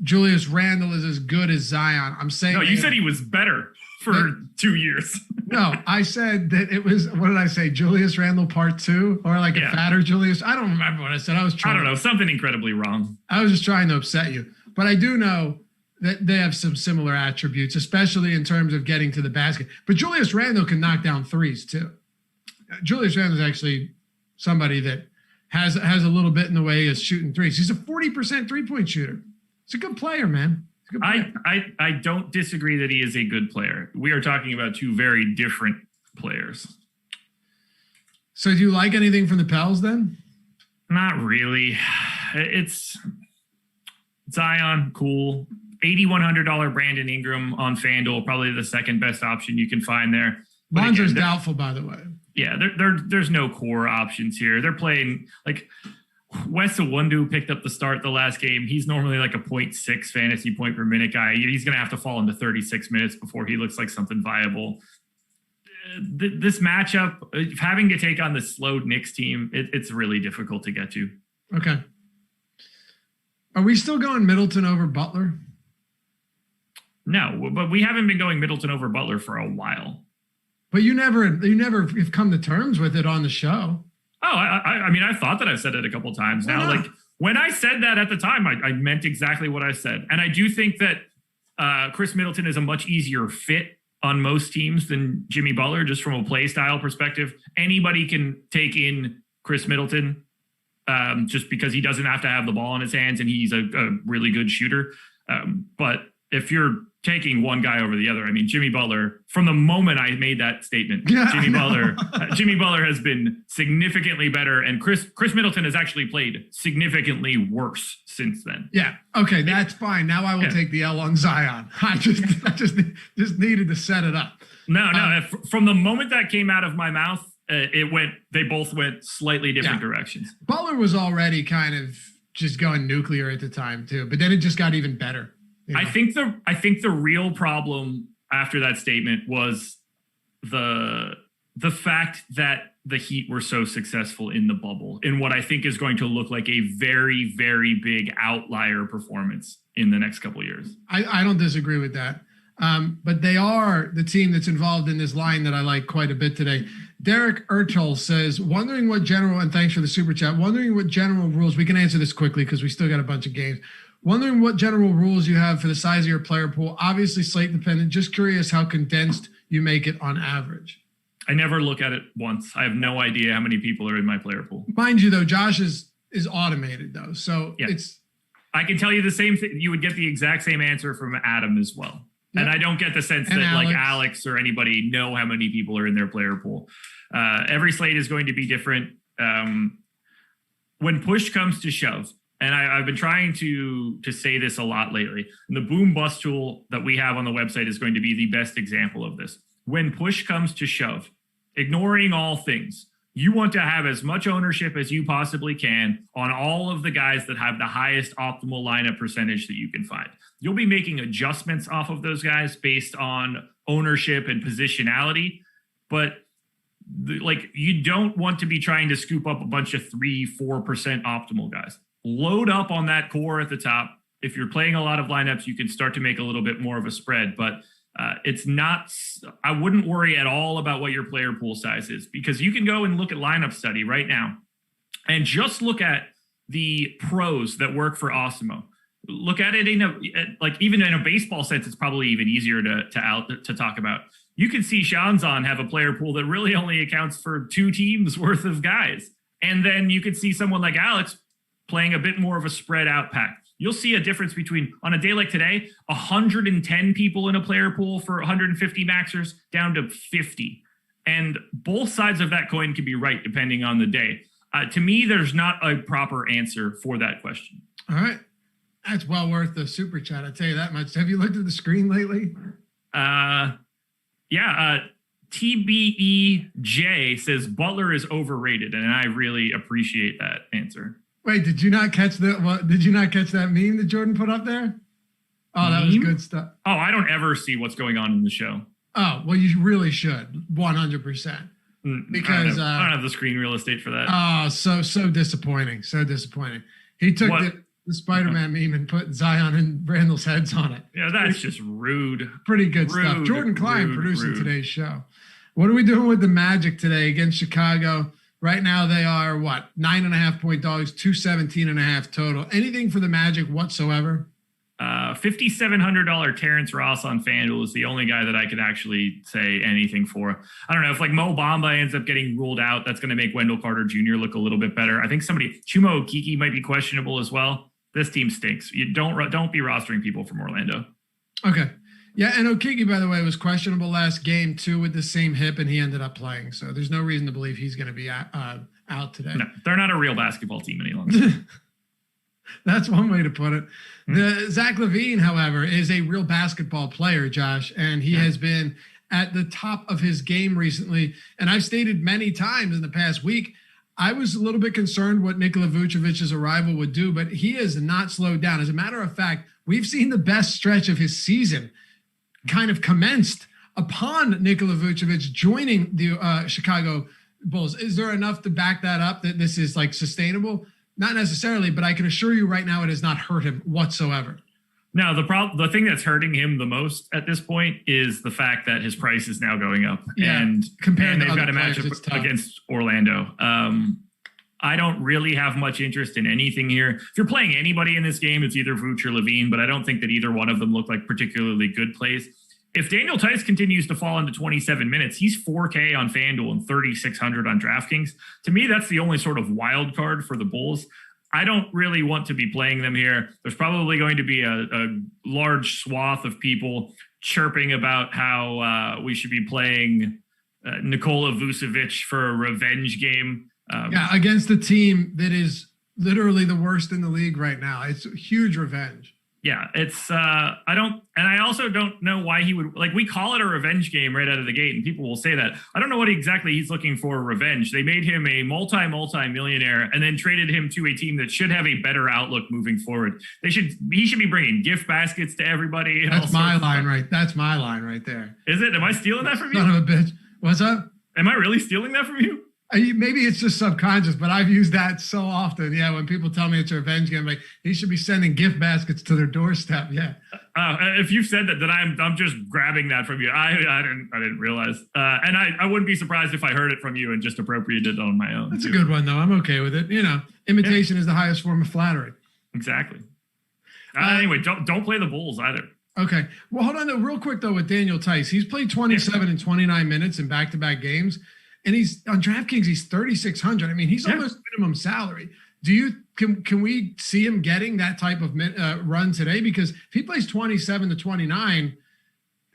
Julius Randle is as good as Zion. I'm saying... No, you said he was better for 2 years. No, I said that it was, what did I say? Julius Randle part 2 or like a fatter Julius? I don't remember what I said. I don't know, something incredibly wrong. I was just trying to upset you. But I do know that they have some similar attributes, especially in terms of getting to the basket. But Julius Randle can knock down threes too. Julius Randle is actually somebody that has a little bit in the way of shooting threes. He's a 40% three-point shooter. He's a good player, man. I don't disagree that he is a good player. We are talking about two very different players. So do you like anything from the Pels then? Not really. It's Zion, cool. $8,100 Brandon Ingram on Fanduel, probably the second best option you can find there. Lonzo's doubtful, by the way. Yeah, there's no core options here. They're playing like Wes Iwundu picked up the start the last game. He's normally like a 0.6 fantasy point per minute guy. He's going to have to fall into 36 minutes before he looks like something viable. This matchup, having to take on the slowed Knicks team, it's really difficult to get to. Okay. Are we still going Middleton over Butler? No, but we haven't been going Middleton over Butler for a while. But you never have come to terms with it on the show. Oh, I mean, I thought that I said it a couple of times now. Like when I said that at the time, I meant exactly what I said. And I do think that Chris Middleton is a much easier fit on most teams than Jimmy Butler, just from a play style perspective. Anybody can take in Chris Middleton just because he doesn't have to have the ball in his hands and he's a really good shooter. But if you're taking one guy over the other, I mean, Jimmy Butler, from the moment I made that statement, Jimmy Butler has been significantly better. And Chris Middleton has actually played significantly worse since then. Yeah. Okay. That's fine. Now I will take the L on Zion. I just needed to set it up. No. From the moment that came out of my mouth, they both went slightly different directions. Butler was already kind of just going nuclear at the time too, but then it just got even better. You know? I think the real problem after that statement was the fact that the Heat were so successful in the bubble in what I think is going to look like a very, very big outlier performance in the next couple of years. I don't disagree with that. But they are the team that's involved in this line that I like quite a bit today. Derek Ertl says, wondering what general, and thanks for the super chat, wondering what general rules, we can answer this quickly because we still got a bunch of games. Wondering what general rules you have for the size of your player pool. Obviously slate dependent. Just curious how condensed you make it on average. I never look at it once. I have no idea how many people are in my player pool. Mind you, though, Josh is automated, though. So I can tell you the same thing. You would get the exact same answer from Adam as well. Yep. And I don't get the sense that like Alex or anybody know how many people are in their player pool. Every slate is going to be different. When push comes to shove, and I've been trying to say this a lot lately, and the boom bust tool that we have on the website is going to be the best example of this. When push comes to shove, ignoring all things, you want to have as much ownership as you possibly can on all of the guys that have the highest optimal lineup percentage that you can find. You'll be making adjustments off of those guys based on ownership and positionality, but you don't want to be trying to scoop up a bunch of 3-4% optimal guys. Load up on that core at the top. If you're playing a lot of lineups, you can start to make a little bit more of a spread, but it's not, I wouldn't worry at all about what your player pool size is, because you can go and look at lineup study right now and just look at the pros that work for Awesemo. Look at it even in a baseball sense, it's probably even easier to talk about. You can see Shanzan have a player pool that really only accounts for 2 teams worth of guys. And then you could see someone like Alex playing a bit more of a spread out pack. You'll see a difference between, on a day like today, 110 people in a player pool for 150 maxers down to 50. And both sides of that coin can be right depending on the day. To me, there's not a proper answer for that question. All right. That's well worth the super chat. I'll tell you that much. Have you looked at the screen lately? TBEJ says Butler is overrated, and I really appreciate that answer. Wait, did you not catch that meme that Jordan put up there? Oh, that was good stuff. Oh, I don't ever see what's going on in the show. Oh, well, you really should, 100%. Because I don't have the screen real estate for that. Oh, so disappointing. So disappointing. He took the Spider-Man meme and put Zion and Randle's heads on it. Yeah, that's just rude. Pretty good stuff. Jordan Klein producing today's show. What are we doing with the Magic today against Chicago? Right now they are 9.5 point dogs, 217.5 total. Anything for the Magic whatsoever? $5,700 Terrence Ross on Fanduel is the only guy that I could actually say anything for. I don't know if Mo Bamba ends up getting ruled out. That's going to make Wendell Carter Jr. look a little bit better. I think Chuma Okeke might be questionable as well. This team stinks. You don't be rostering people from Orlando. Okay. Yeah, and Okeke, by the way, was questionable last game too with the same hip, and he ended up playing. So there's no reason to believe he's going to be out today. No, they're not a real basketball team any longer. That's one way to put it. The Zach LaVine, however, is a real basketball player, Josh, and he has been at the top of his game recently. And I've stated many times in the past week, I was a little bit concerned what Nikola Vucevic's arrival would do, but he has not slowed down. As a matter of fact, we've seen the best stretch of his season kind of commenced upon Nikola Vucevic joining the Chicago Bulls. Is there enough to back that up that this is sustainable? Not necessarily, but I can assure you right now it has not hurt him whatsoever. No, the thing that's hurting him the most at this point is the fact that his price is now going up. Yeah, and compared to they've got a matchup against Orlando. I don't really have much interest in anything here. If you're playing anybody in this game, it's either Vooch or LaVine, but I don't think that either one of them look like particularly good plays. If Daniel Tice continues to fall into 27 minutes, he's 4K on Fanduel and 3,600 on Draftkings. To me, that's the only sort of wild card for the Bulls. I don't really want to be playing them here. There's probably going to be a large swath of people chirping about how we should be playing Nikola Vucevic for a revenge game. Against a team that is literally the worst in the league right now. It's a huge revenge. Yeah, it's I also don't know why he would, we call it a revenge game right out of the gate, and people will say that. I don't know what exactly he's looking for revenge. They made him a multi-millionaire and then traded him to a team that should have a better outlook moving forward. He should be bringing gift baskets to everybody. That's my line right there. Is it? Am I stealing that from you? Son of a bitch. What's up? Am I really stealing that from you? Maybe it's just subconscious, but I've used that so often. Yeah, when people tell me it's a revenge game, like he should be sending gift baskets to their doorstep. Yeah. If you've said that, then I'm just grabbing that from you. I didn't realize, and I wouldn't be surprised if I heard it from you and just appropriated it on my own. That's a good one, though. I'm okay with it. Imitation is the highest form of flattery. Exactly. Anyway, don't play the Bulls either. Okay. Well, hold on though, real quick though with Daniel Tice. He's played 27 and 29 minutes in back-to-back games. And he's on DraftKings, he's 3,600. I mean, he's almost minimum salary. Can we see him getting that type of run today? Because if he plays 27 to 29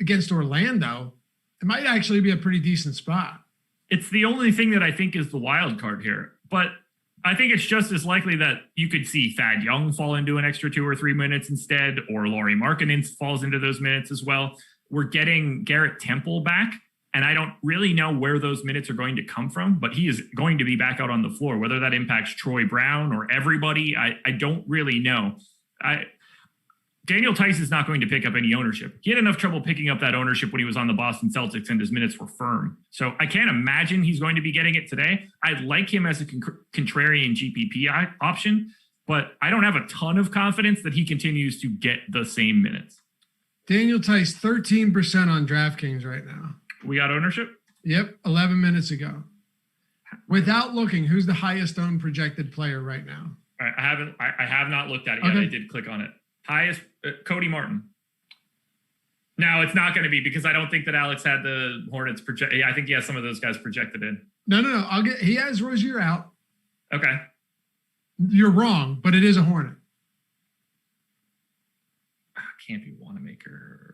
against Orlando, it might actually be a pretty decent spot. It's the only thing that I think is the wild card here. But I think it's just as likely that you could see Thad Young fall into an extra 2 or 3 minutes instead, or Lauri Markkanen falls into those minutes as well. We're getting Garrett Temple back. And I don't really know where those minutes are going to come from, but he is going to be back out on the floor. Whether that impacts Troy Brown or everybody, I don't really know. Daniel Tice is not going to pick up any ownership. He had enough trouble picking up that ownership when he was on the Boston Celtics and his minutes were firm. So I can't imagine he's going to be getting it today. I like him as a contrarian GPP option, but I don't have a ton of confidence that he continues to get the same minutes. Daniel Tice, 13% on DraftKings right now. We got ownership? Yep, 11 minutes ago. Without looking, who's the highest owned projected player right now? I have not looked at it yet. Okay. I did click on it. Highest, Cody Martin. Now, it's not going to be because I don't think that Alex had the Hornets project. I think he has some of those guys projected in. No. He has Rozier out. Okay. You're wrong, but it is a Hornet. Can't be Wanamaker.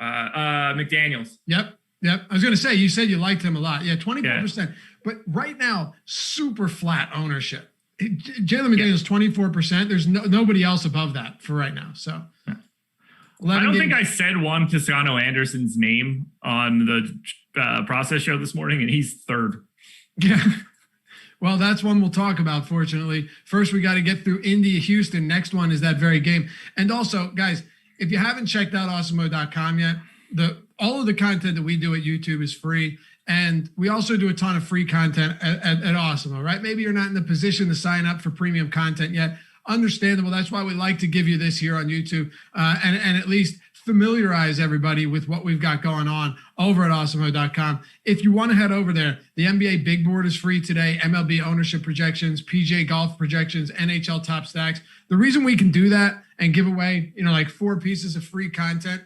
McDaniels. Yep. I was going to say, you said you liked him a lot. Yeah, 24%. Yeah. But right now, super flat ownership. Jalen McDaniels, 24%. There's nobody else above that for right now. So I don't think I said Juan Toscano Anderson's name on the process show this morning, and he's third. Yeah. Well, that's one we'll talk about, fortunately. First, we got to get through Indy, Houston. Next one is that very game. And also, guys, if you haven't checked out Awesemo.com yet, all of the content that we do at YouTube is free. And we also do a ton of free content at Awesemo, right? Maybe you're not in the position to sign up for premium content yet. Understandable. That's why we like to give you this here on YouTube and at least familiarize everybody with what we've got going on over at Awesemo.com. If you want to head over there, the NBA Big Board is free today. MLB ownership projections, PGA golf projections, NHL top stacks. The reason we can do that and give away, like 4 pieces of free content,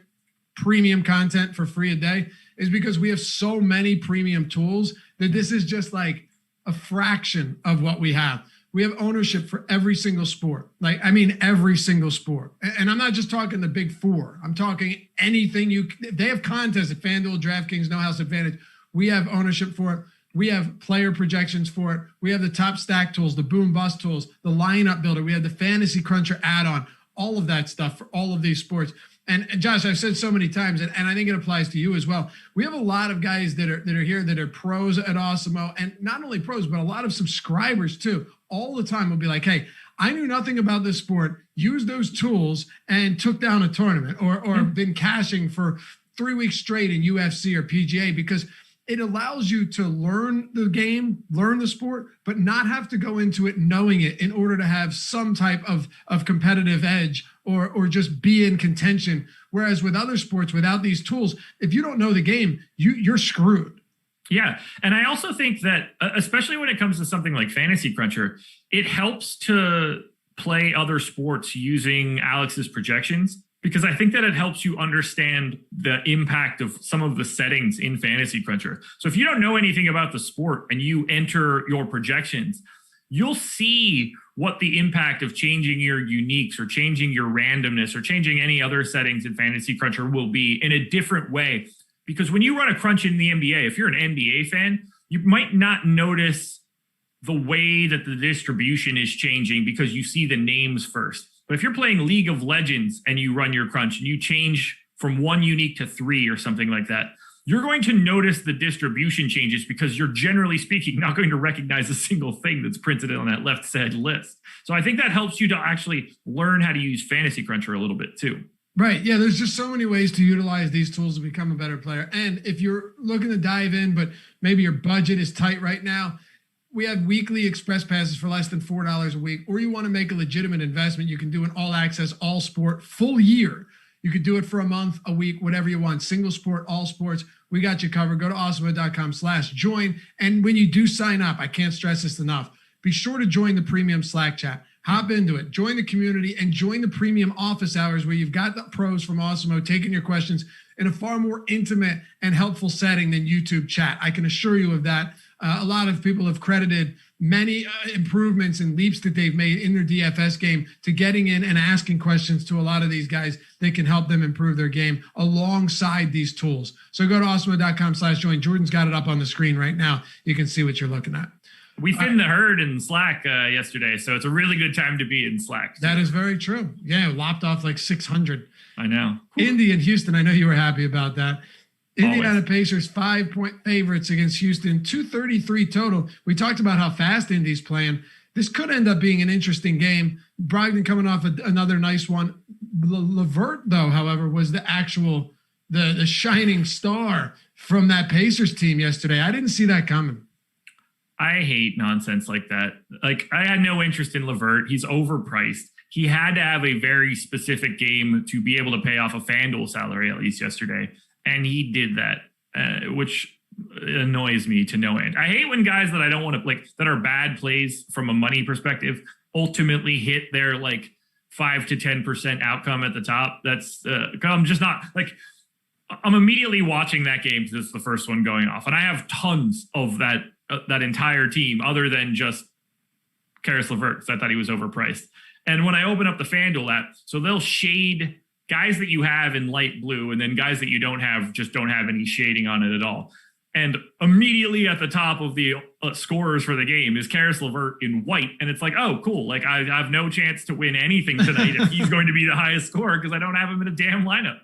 premium content for free a day, is because we have so many premium tools that this is just like a fraction of what we have. We have ownership for every single sport. Every single sport. And I'm not just talking the big 4. I'm talking anything they have contests at Fanduel, Draftkings, No House Advantage. We have ownership for it. We have player projections for it. We have the top stack tools, the boom bust tools, the lineup builder. We have the fantasy cruncher add-on, all of that stuff for all of these sports. And Josh, I've said so many times, and I think it applies to you as well. We have a lot of guys that are here that are pros at Awesemo, and not only pros, but a lot of subscribers too. All the time will be like, hey, I knew nothing about this sport, used those tools and took down a tournament or been cashing for 3 weeks straight in UFC or PGA, because it allows you to learn the game, learn the sport, but not have to go into it knowing it in order to have some type of competitive edge or just be in contention. Whereas with other sports, without these tools, if you don't know the game, you're screwed. Yeah. And I also think that, especially when it comes to something like Fantasy Cruncher, it helps to play other sports using Alex's projections, because I think that it helps you understand the impact of some of the settings in Fantasy Cruncher. So if you don't know anything about the sport and you enter your projections, you'll see what the impact of changing your uniques or changing your randomness or changing any other settings in Fantasy Cruncher will be in a different way. Because when you run a crunch in the NBA, if you're an NBA fan, you might not notice the way that the distribution is changing because you see the names first. But if you're playing League of Legends and you run your crunch and you change from 1 unique to 3 or something like that, you're going to notice the distribution changes because you're, generally speaking, not going to recognize a single thing that's printed on that left side list. So I think that helps you to actually learn how to use Fantasy Cruncher a little bit too. Right. Yeah. There's just so many ways to utilize these tools to become a better player. And if you're looking to dive in, but maybe your budget is tight right now, we have weekly express passes for less than $4 a week, or you want to make a legitimate investment. You can do an all access, all sport full year. You could do it for a month, a week, whatever you want. Single sport, all sports. We got you covered. Go to awesemo.com/join. And when you do sign up, I can't stress this enough. Be sure to join the premium Slack chat. Hop into it, join the community, and join the premium office hours where you've got the pros from Awesemo taking your questions in a far more intimate and helpful setting than YouTube chat. I can assure you of that. A lot of people have credited many improvements and leaps that they've made in their DFS game to getting in and asking questions to a lot of these guys that can help them improve their game alongside these tools. So go to awesemo.com/join. Jordan's got it up on the screen right now. You can see what you're looking at. We thinned the herd in Slack yesterday, so it's a really good time to be in Slack. So. That is very true. Yeah, lopped off like 600. I know. Indy and Houston, I know you were happy about that. Indiana Pacers 5-point favorites against Houston, 233 total. We talked about how fast Indy's playing. This could end up being an interesting game. Brogdon coming off another nice one. LeVert, though, however, was the actual the shining star from that Pacers team yesterday. I didn't see that coming. I hate nonsense like that. Like, I had no interest in LeVert. He's overpriced. He had to have a very specific game to be able to pay off a Fanduel salary, at least yesterday. And he did that, which annoys me to no end. I hate when guys that I don't want to, like, that are bad plays from a money perspective ultimately hit their, like, 5 to 10% outcome at the top. That's, I'm just not, like, I'm immediately watching that game because it's the first one going off. And I have tons of that entire team other than just Caris LeVert, because I thought he was overpriced. And when I open up the FanDuel app, so they'll shade guys that you have in light blue, and then guys that you don't have just don't have any shading on it at all. And immediately at the top of the scorers for the game is Caris LeVert in white. And it's like, oh, cool. Like, I have no chance to win anything tonight if he's going to be the highest scorer because I don't have him in a damn lineup.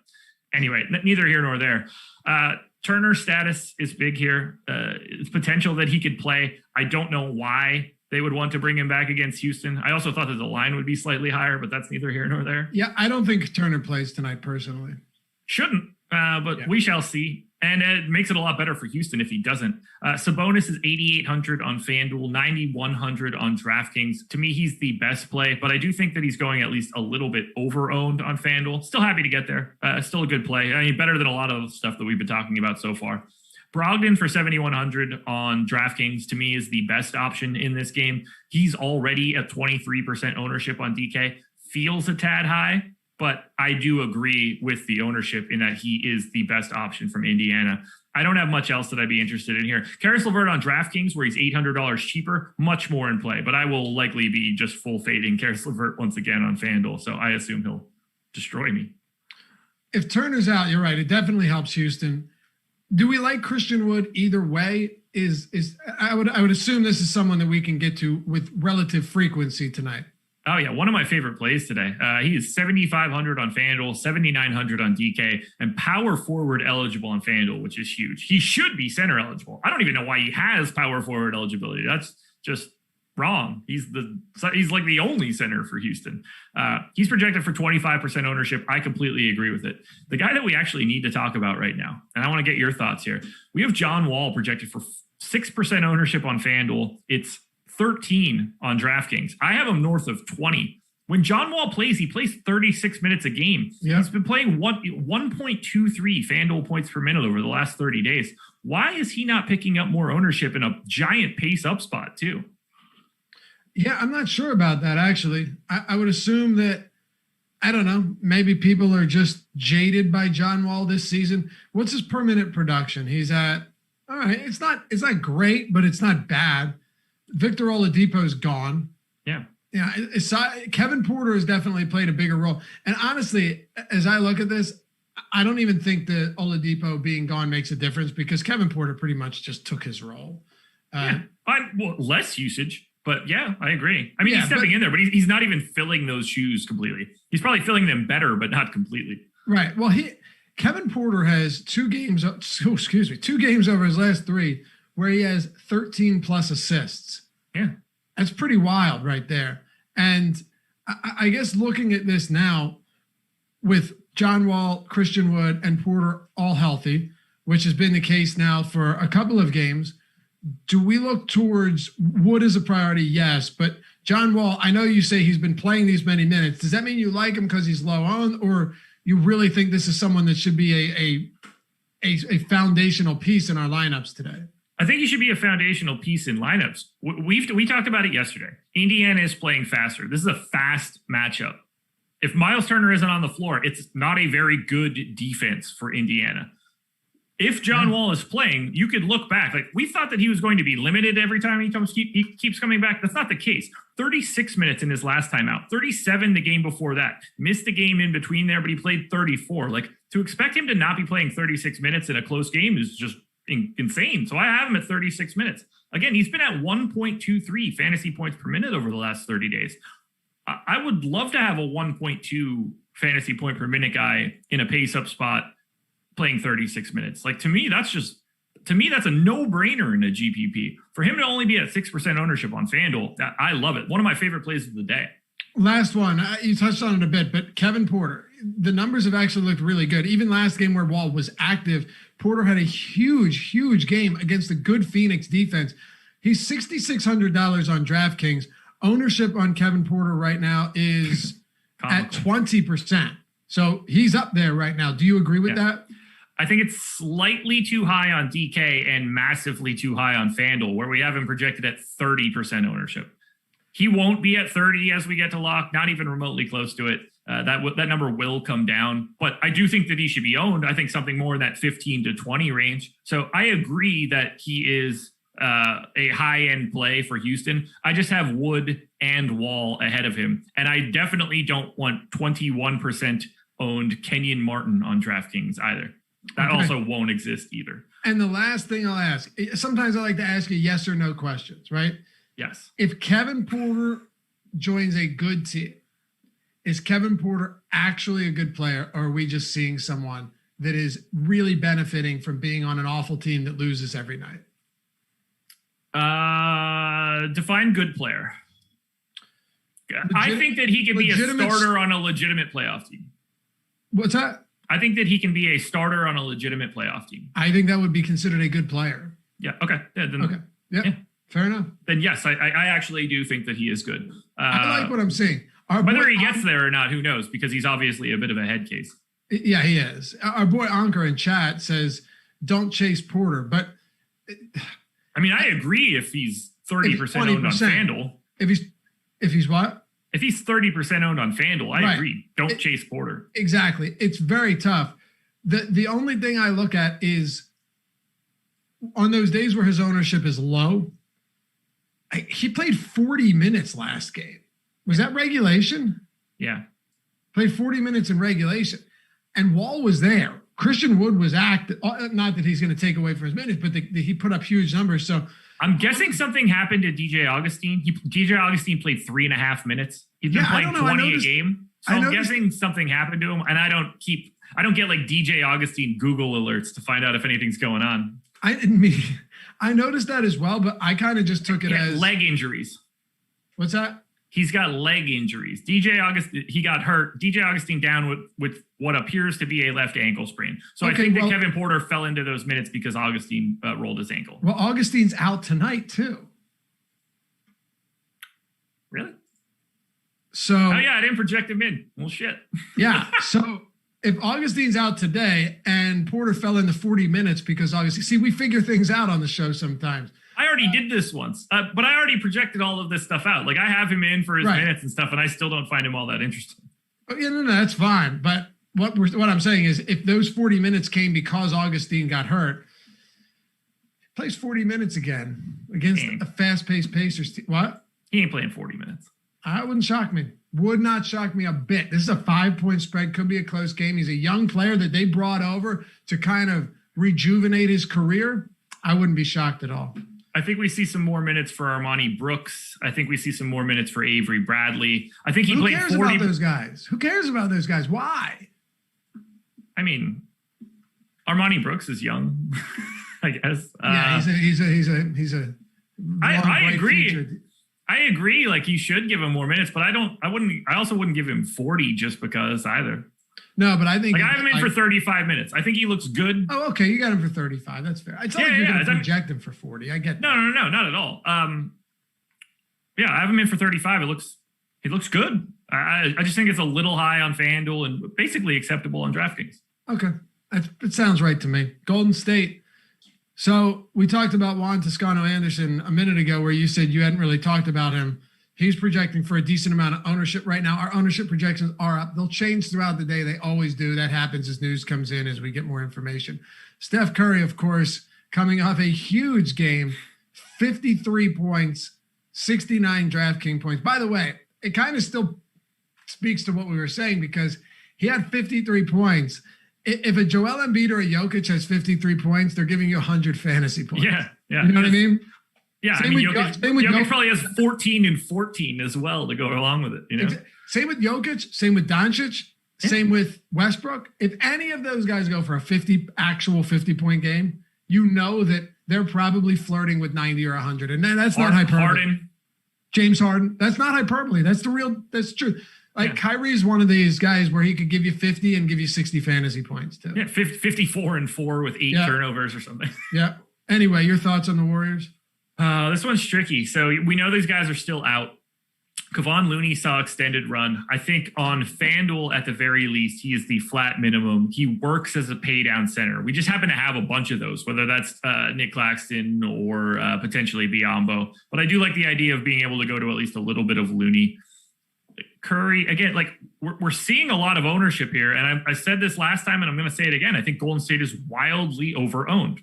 Anyway, neither here nor there. Turner's status is big here. It's potential that he could play. I don't know why they would want to bring him back against Houston. I also thought that the line would be slightly higher, but that's neither here nor there. Yeah, I don't think Turner plays tonight personally. Shouldn't, but we shall see. And it makes it a lot better for Houston if he doesn't. Sabonis is 8,800 on FanDuel, 9,100 on DraftKings. To me, he's the best play, but I do think that he's going at least a little bit over-owned on FanDuel. Still happy to get there. Still a good play. I mean, better than a lot of stuff that we've been talking about so far. Brogdon for 7,100 on DraftKings, to me, is the best option in this game. He's already at 23% ownership on DK. Feels a tad high, but I do agree with the ownership in that he is the best option from Indiana. I don't have much else that I'd be interested in here. Caris LeVert on DraftKings, where he's $800 cheaper, much more in play, but I will likely be just full fading Caris LeVert once again on FanDuel, so I assume he'll destroy me. If Turner's out, you're right. It definitely helps Houston. Do we like Christian Wood either way? I would assume this is someone that we can get to with relative frequency tonight. Oh, yeah. One of my favorite plays today. He is 7,500 on FanDuel, 7,900 on DK, and power forward eligible on FanDuel, which is huge. He should be center eligible. I don't even know why he has power forward eligibility. That's just wrong. He's like the only center for Houston. He's projected for 25% ownership. I completely agree with it. The guy that we actually need to talk about right now, and I want to get your thoughts here. We have John Wall projected for 6% ownership on FanDuel. It's 13 on DraftKings. I have him north of 20. When John Wall plays, he plays 36 minutes a game. Yeah. He's been playing 1.23 FanDuel points per minute over the last 30 days. Why is he not picking up more ownership in a giant pace up spot too? Yeah, I'm not sure about that, actually. I would assume that, I don't know, maybe people are just jaded by John Wall this season. What's his per minute production? He's at, all right, it's not great, but it's not bad. Victor Oladipo's gone. Yeah. Yeah. Kevin Porter has definitely played a bigger role. And honestly, as I look at this, I don't even think that Oladipo being gone makes a difference because Kevin Porter pretty much just took his role. Less usage. But yeah, I agree. I mean, he's stepping in there, but he's not even filling those shoes completely. He's probably filling them better, but not completely. Right. Well, Kevin Porter has 2 games over his last 3 where he has 13 plus assists. Yeah. That's pretty wild right there. And I guess looking at this now with John Wall, Christian Wood, and Porter all healthy, which has been the case now for a couple of games. Do we look towards Wood as a priority? Yes, but John Wall, I know you say he's been playing these many minutes. Does that mean you like him because he's low on, or you really think this is someone that should be a foundational piece in our lineups today? I think he should be a foundational piece in lineups. We talked about it yesterday. Indiana is playing faster. This is a fast matchup. If Miles Turner isn't on the floor, it's not a very good defense for Indiana. If John Wall is playing, you could look back. Like, we thought that he was going to be limited every time he keeps coming back. That's not the case. 36 minutes in his last time out. 37 the game before that. Missed the game in between there, but he played 34. Like, to expect him to not be playing 36 minutes in a close game is just insane. So I have him at 36 minutes. Again, he's been at 1.23 fantasy points per minute over the last 30 days. I would love to have a 1.2 fantasy point per minute guy in a pace up spot playing 36 minutes. Like, to me, that's a no-brainer in a GPP. For him to only be at 6% ownership on FanDuel, I love it. One of my favorite plays of the day. Last one, you touched on it a bit, but Kevin Porter, the numbers have actually looked really good. Even last game where Wall was active, Porter had a huge game against a good Phoenix defense. He's $6,600 on DraftKings. Ownership on Kevin Porter right now is at 20%. So he's up there right now. Do you agree with that? I think it's slightly too high on DK and massively too high on FanDuel, where we have him projected at 30% ownership. He won't be at 30 as we get to lock, not even remotely close to it. That number will come down, but I do think that he should be owned. I think something more in that 15 to 20 range. So I agree that he is a high-end play for Houston. I just have Wood and Wall ahead of him, and I definitely don't want 21% owned Kenyon Martin on DraftKings either. That also won't exist either. And the last thing I'll ask, sometimes I like to ask you yes or no questions, right? Yes. If Kevin Porter joins a good team, is Kevin Porter actually a good player, or are we just seeing someone that is really benefiting from being on an awful team that loses every night? Define good player. I think that he can be a starter on a legitimate playoff team. What's that? I think that he can be a starter on a legitimate playoff team. I think that would be considered a good player. Yeah. Okay. Yeah, then, okay. Yep. Yeah. Fair enough. Then yes, I actually do think that he is good. I like what I'm seeing. Whether he gets there or not, who knows? Because he's obviously a bit of a head case. Yeah, he is. Our boy Ankur in chat says, "Don't chase Porter." But I mean, I agree. If he's 30% owned on FanDuel, if he's what? If he's 30% owned on FanDuel, I agree. Don't chase Porter. Exactly. It's very tough. The only thing I look at is on those days where his ownership is low. He played 40 minutes last game. Was that regulation? Yeah. Played 40 minutes in regulation. And Wall was there. Christian Wood was active. Not that he's going to take away from his minutes, but he put up huge numbers. So I'm guessing something happened to DJ Augustin. DJ Augustin played 3.5 minutes. He's been playing 20 a game. So I'm guessing something happened to him. And I don't get like DJ Augustin Google alerts to find out if anything's going on. I noticed that as well, but I kind of just took it as leg injuries. What's that? He's got leg injuries. DJ Augustin, he got hurt. DJ Augustin down with what appears to be a left ankle sprain. So I think that Kevin Porter fell into those minutes because Augustin rolled his ankle. Well, Augustin's out tonight too. Really? So oh yeah, I didn't project him in. Well, shit. Yeah. So if Augustin's out today and Porter fell into 40 minutes because Augustin, we figure things out on the show sometimes. I already did this once, but I already projected all of this stuff out. Like I have him in for his minutes and stuff, and I still don't find him all that interesting. Oh, yeah, no, that's fine. But what I'm saying is, if those 40 minutes came because Augustin got hurt, plays 40 minutes again against a fast-paced Pacers team. What? He ain't playing 40 minutes. That wouldn't shock me. Would not shock me a bit. This is a 5-point spread. Could be a close game. He's a young player that they brought over to kind of rejuvenate his career. I wouldn't be shocked at all. I think we see some more minutes for Armani Brooks. I think we see some more minutes for Avery Bradley. I think he played 40. Who cares about those guys? Who cares about those guys? Why? I mean, Armani Brooks is young, I guess. Yeah, he's a. I agree. Future. I agree. Like you should give him more minutes, but I also wouldn't give him 40 just because either. No, but I think I have him in for 35 minutes. I think he looks good. Oh, okay. You got him for 35. That's fair. It's not like you're going to project him for 40. I get that. No, not at all. Yeah, I have him in for 35. He looks good. I just think it's a little high on FanDuel and basically acceptable on DraftKings. Okay. It sounds right to me. Golden State. So we talked about Juan Toscano-Anderson a minute ago where you said you hadn't really talked about him. He's projecting for a decent amount of ownership right now. Our ownership projections are up. They'll change throughout the day. They always do. That happens as news comes in, as we get more information. Steph Curry, of course, coming off a huge game, 53 points, 69 DraftKings points. By the way, it kind of still speaks to what we were saying because he had 53 points. If a Joel Embiid or a Jokic has 53 points, they're giving you 100 fantasy points. Yeah. You know what I mean? Yeah, Jokic probably has 14 and 14 as well to go along with it. You know, same with Jokic, same with Doncic, same with Westbrook. If any of those guys go for a 50 point game, you know that they're probably flirting with 90 or 100, and that's not hyperbole. James Harden, that's not hyperbole. That's true. Like Kyrie's one of these guys where he could give you 50 and give you 60 fantasy points too. Yeah, 54 and 4 with 8 turnovers or something. Yeah. Anyway, your thoughts on the Warriors? This one's tricky. So we know these guys are still out. Kevon Looney saw extended run. I think on FanDuel, at the very least, he is the flat minimum. He works as a pay down center. We just happen to have a bunch of those, whether that's Nick Claxton or potentially Biyombo. But I do like the idea of being able to go to at least a little bit of Looney. Curry, again, like we're seeing a lot of ownership here. And I said this last time, and I'm going to say it again. I think Golden State is wildly over-owned,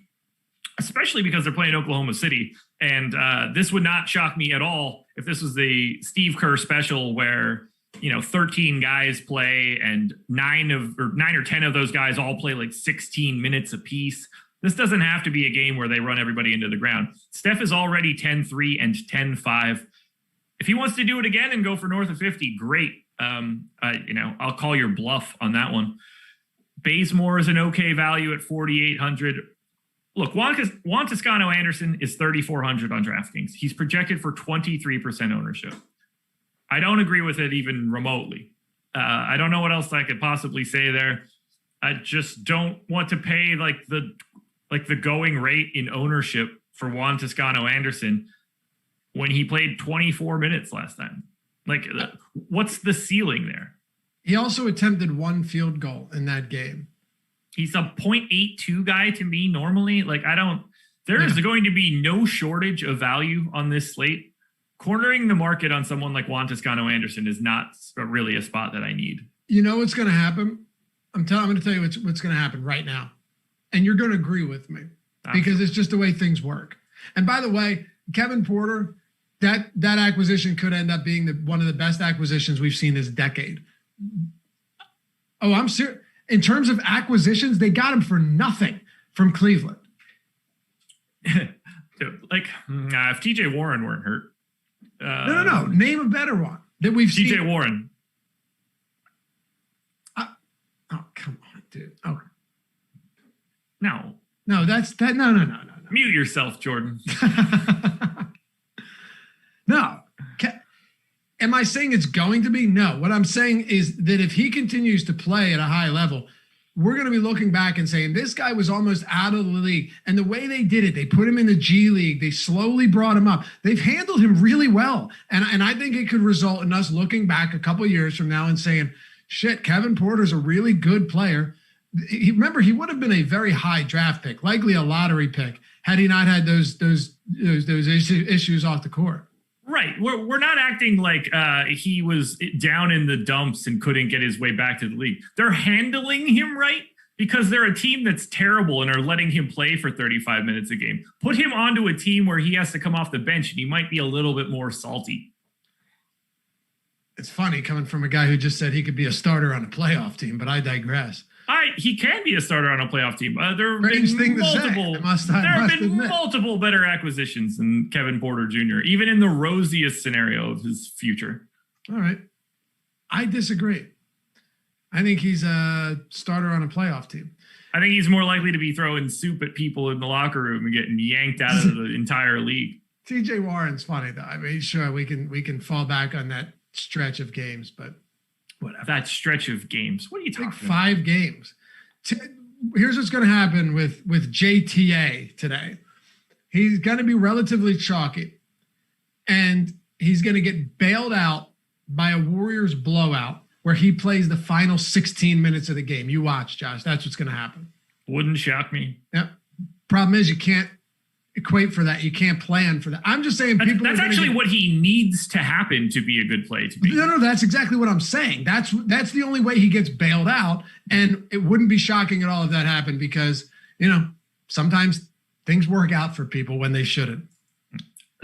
especially because they're playing Oklahoma City. And this would not shock me at all if this was the Steve Kerr special where, 13 guys play and 9 or 10 of those guys all play like 16 minutes apiece. This doesn't have to be a game where they run everybody into the ground. Steph is already 10-3 and 10-5. If he wants to do it again and go for north of 50, great. I'll call your bluff on that one. Bazemore is an okay value at 4,800. Look, Juan Toscano-Anderson is 3,400 on DraftKings. He's projected for 23% ownership. I don't agree with it even remotely. I don't know what else I could possibly say there. I just don't want to pay like the going rate in ownership for Juan Toscano-Anderson when he played 24 minutes last time. Like, what's the ceiling there? He also attempted 1 field goal in that game. He's a 0.82 guy to me normally. Like, there is going to be no shortage of value on this slate. Cornering the market on someone like Juan Toscano-Anderson is not really a spot that I need. You know what's going to happen? I'm going to tell you what's going to happen right now. And you're going to agree with me because it's just the way things work. And by the way, Kevin Porter, that acquisition could end up being one of the best acquisitions we've seen this decade. Oh, I'm serious. In terms of acquisitions, they got him for nothing from Cleveland. If TJ Warren weren't hurt. No. Name a better one that we've seen. TJ Warren. Oh, come on, dude. Oh. No, that's that. No. Mute yourself, Jordan. No. Am I saying it's going to be? No. What I'm saying is that if he continues to play at a high level, we're going to be looking back and saying this guy was almost out of the league. And the way they did it, they put him in the G League. They slowly brought him up. They've handled him really well. And I think it could result in us looking back a couple of years from now and saying, shit, Kevin Porter's a really good player. Remember, he would have been a very high draft pick, likely a lottery pick, had he not had those issues off the court. Right. We're not acting like he was down in the dumps and couldn't get his way back to the league. They're handling him right because they're a team that's terrible and are letting him play for 35 minutes a game. Put him onto a team where he has to come off the bench and he might be a little bit more salty. It's funny coming from a guy who just said he could be a starter on a playoff team, but I digress. He can be a starter on a playoff team. There have been multiple better acquisitions than Kevin Porter Jr., even in the rosiest scenario of his future. All right. I disagree. I think he's a starter on a playoff team. I think he's more likely to be throwing soup at people in the locker room and getting yanked out of the entire league. TJ Warren's funny, though. I mean, sure, we can fall back on that stretch of games, but whatever. That stretch of games. What are you talking about? 5 games. Here's what's going to happen with JTA today. He's going to be relatively chalky, and he's going to get bailed out by a Warriors blowout where he plays the final 16 minutes of the game. You watch, Josh. That's what's going to happen. Wouldn't shock me. Yep. Problem is you can't equate for that. You can't plan for that. I'm just saying that's actually what he needs to happen to be a good play to be. No, that's exactly what I'm saying. That's the only way he gets bailed out, and it wouldn't be shocking at all if that happened because, sometimes things work out for people when they shouldn't.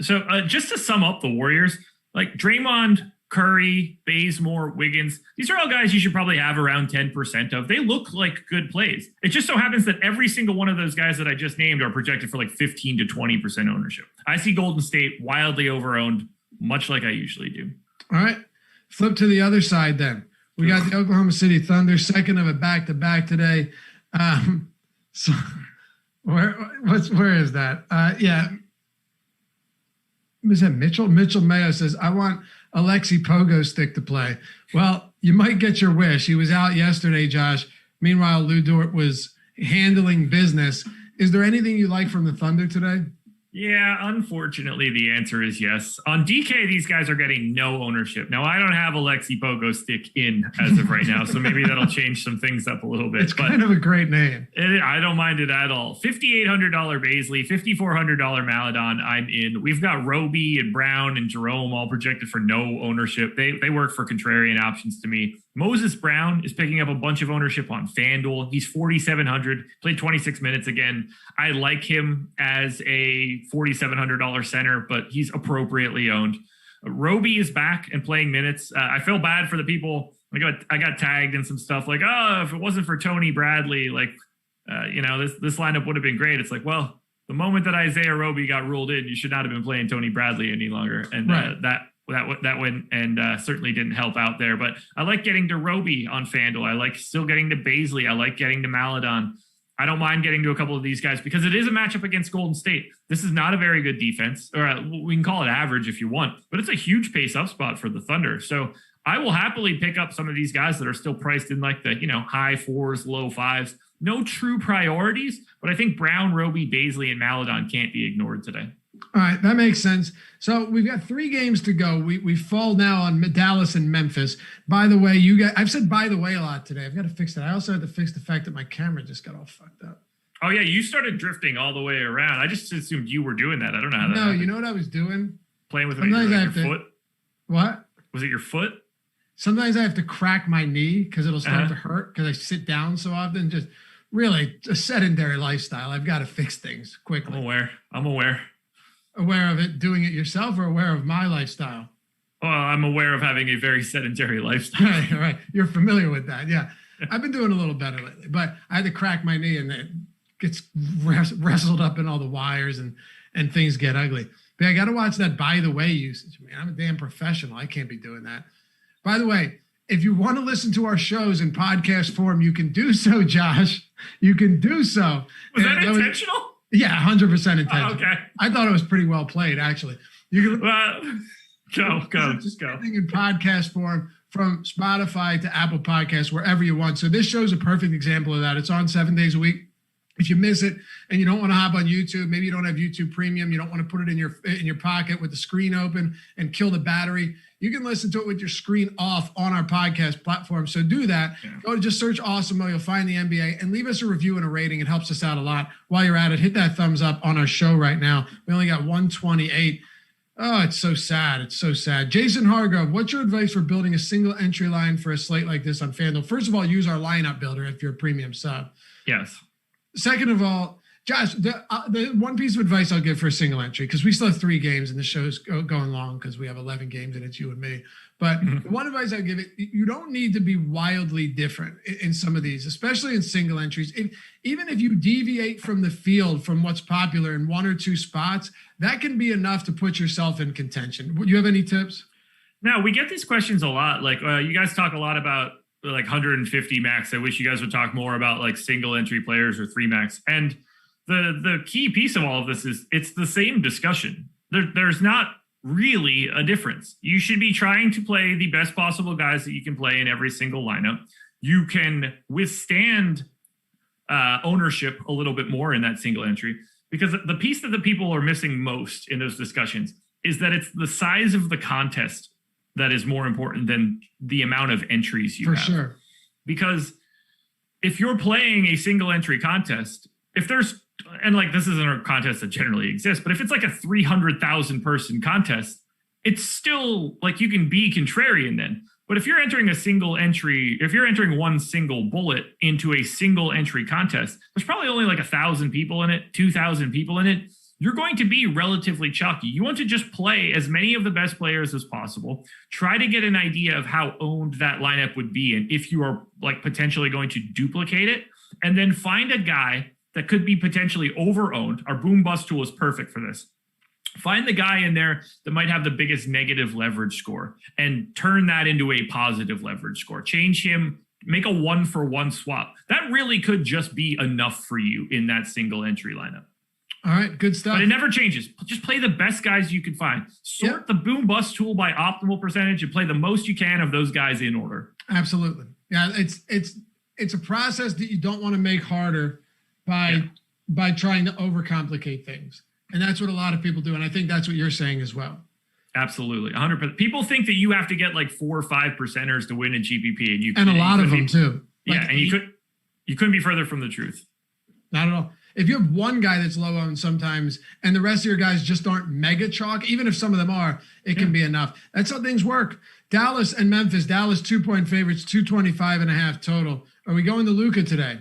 So just to sum up the Warriors, like Draymond, Curry, Bazemore, Wiggins, these are all guys you should probably have around 10% of. They look like good plays. It just so happens that every single one of those guys that I just named are projected for like 15 to 20% ownership. I see Golden State wildly overowned, much like I usually do. All right. Flip to the other side then. We got the Oklahoma City Thunder, second of a back-to-back today. So where is that? Yeah. Is that Mitchell? Mitchell Mayo says, I want Alexi Pogo stick to play. Well, you might get your wish. He was out yesterday, Josh. Meanwhile, Lou Dort was handling business. Is there anything you like from the Thunder today? Yeah, unfortunately, the answer is yes. On DK, these guys are getting no ownership. Now, I don't have Alexi Pogo stick in as of right now, so maybe that'll change some things up a little bit. It's kind of a great name. I don't mind it at all. $5,800 Baisley, $5,400 Maladon, I'm in. We've got Roby and Brown and Jerome all projected for no ownership. They work for contrarian options to me. Moses Brown is picking up a bunch of ownership on Fanduel. He's 4,700, played 26 minutes again. I like him as a $4,700 center, but he's appropriately owned. Roby is back and playing minutes. I feel bad for the people. I got tagged in some stuff like, oh, if it wasn't for Tony Bradley, this lineup would have been great. It's like, well, the moment that Isaiah Roby got ruled in, you should not have been playing Tony Bradley any longer. And right. That went and certainly didn't help out there. But I like getting to Roby on Fanduel. I like still getting to Baisley. I like getting to Maladon. I don't mind getting to a couple of these guys because it is a matchup against Golden State. This is not a very good defense, or we can call it average if you want, but it's a huge pace up spot for the Thunder. So I will happily pick up some of these guys that are still priced in like the, high 4s, low 5s. No true priorities, but I think Brown, Roby, Baisley, and Maladon can't be ignored today. All right, that makes sense. So we've got 3 games to go. We fall now on Dallas and Memphis. By the way, I've said by the way a lot today. I've got to fix that. I also had to fix the fact that my camera just got all fucked up. Oh, yeah, you started drifting all the way around. I just assumed you were doing that. I don't know how that happened. You know what I was doing? Playing with your foot? What? Was it your foot? Sometimes I have to crack my knee because it'll start to hurt because I sit down so often. Just really a sedentary lifestyle. I've got to fix things quickly. I'm aware. Aware of it, doing it yourself, or aware of my lifestyle? Well, I'm aware of having a very sedentary lifestyle. Right. You're familiar with that. Yeah. I've been doing a little better lately, but I had to crack my knee and it gets wrestled up in all the wires and things get ugly. But I got to watch that by the way usage. Man, I'm a damn professional. I can't be doing that. By the way, if you want to listen to our shows in podcast form, you can do so, Josh. You can do so. Was that intentional? Yeah, 100% intentional. Oh, okay. I thought it was pretty well played, actually. You can just go. In podcast form from Spotify to Apple Podcasts, wherever you want. So this show's a perfect example of that. It's on 7 days a week. If you miss it and you don't want to hop on YouTube, maybe you don't have YouTube Premium, you don't want to put it in your pocket with the screen open and kill the battery, you can listen to it with your screen off on our podcast platform. So do that. Yeah. Go to just search Awesemo. You'll find the NBA and leave us a review and a rating. It helps us out a lot. While you're at it, hit that thumbs up on our show right now. We only got 128. Oh, it's so sad. It's so sad. Jason Hargrove, what's your advice for building a single entry line for a slate like this on FanDuel? First of all, use our lineup builder if you're a premium sub. Yes. Second of all, Josh, the one piece of advice I'll give for a single entry, because we still have 3 games and the show's going long because we have 11 games and it's you and me. But the one advice I'll give it, you don't need to be wildly different in some of these, especially in single entries. Even if you deviate from the field from what's popular in 1 or 2 spots, that can be enough to put yourself in contention. Do you have any tips? No, we get these questions a lot. Like you guys talk a lot about like 150 max. I wish you guys would talk more about like single entry players or 3 max. And the key piece of all of this is it's the same discussion. There's not really a difference. You should be trying to play the best possible guys that you can play in every single lineup. You can withstand ownership a little bit more in that single entry, because the piece that the people are missing most in those discussions is that it's the size of the contest that is more important than the amount of entries you have. For sure. Because if you're playing a single entry contest, if there's, and like this isn't a contest that generally exists, but if it's like a 300,000 person contest, it's still like you can be contrarian then. But if you're entering a single entry, if you're entering one single bullet into a single entry contest, there's probably only like 1,000 people in it, 2,000 people in it. You're going to be relatively chalky. You want to just play as many of the best players as possible. Try to get an idea of how owned that lineup would be, and if you are like potentially going to duplicate it, and then find a guy that could be potentially over-owned. Our boom bust tool is perfect for this. Find the guy in there that might have the biggest negative leverage score and turn that into a positive leverage score. Change him, make a 1-for-1 swap. That really could just be enough for you in that single entry lineup. All right, good stuff. But it never changes. Just play the best guys you can find. Sort the boom bust tool by optimal percentage and play the most you can of those guys in order. Absolutely. Yeah, it's a process that you don't want to make harder by trying to overcomplicate things. And that's what a lot of people do. And I think that's what you're saying as well. Absolutely. 100%. People think that you have to get like 4 or 5 percenters to win in GPP. And a lot of them too. Yeah. And you couldn't be further from the truth. Not at all. If you have one guy that's low owned sometimes and the rest of your guys just aren't mega chalk, even if some of them are, it can be enough. That's how things work. Dallas and Memphis. Dallas 2-point favorites, 225.5 total. Are we going to Luka today?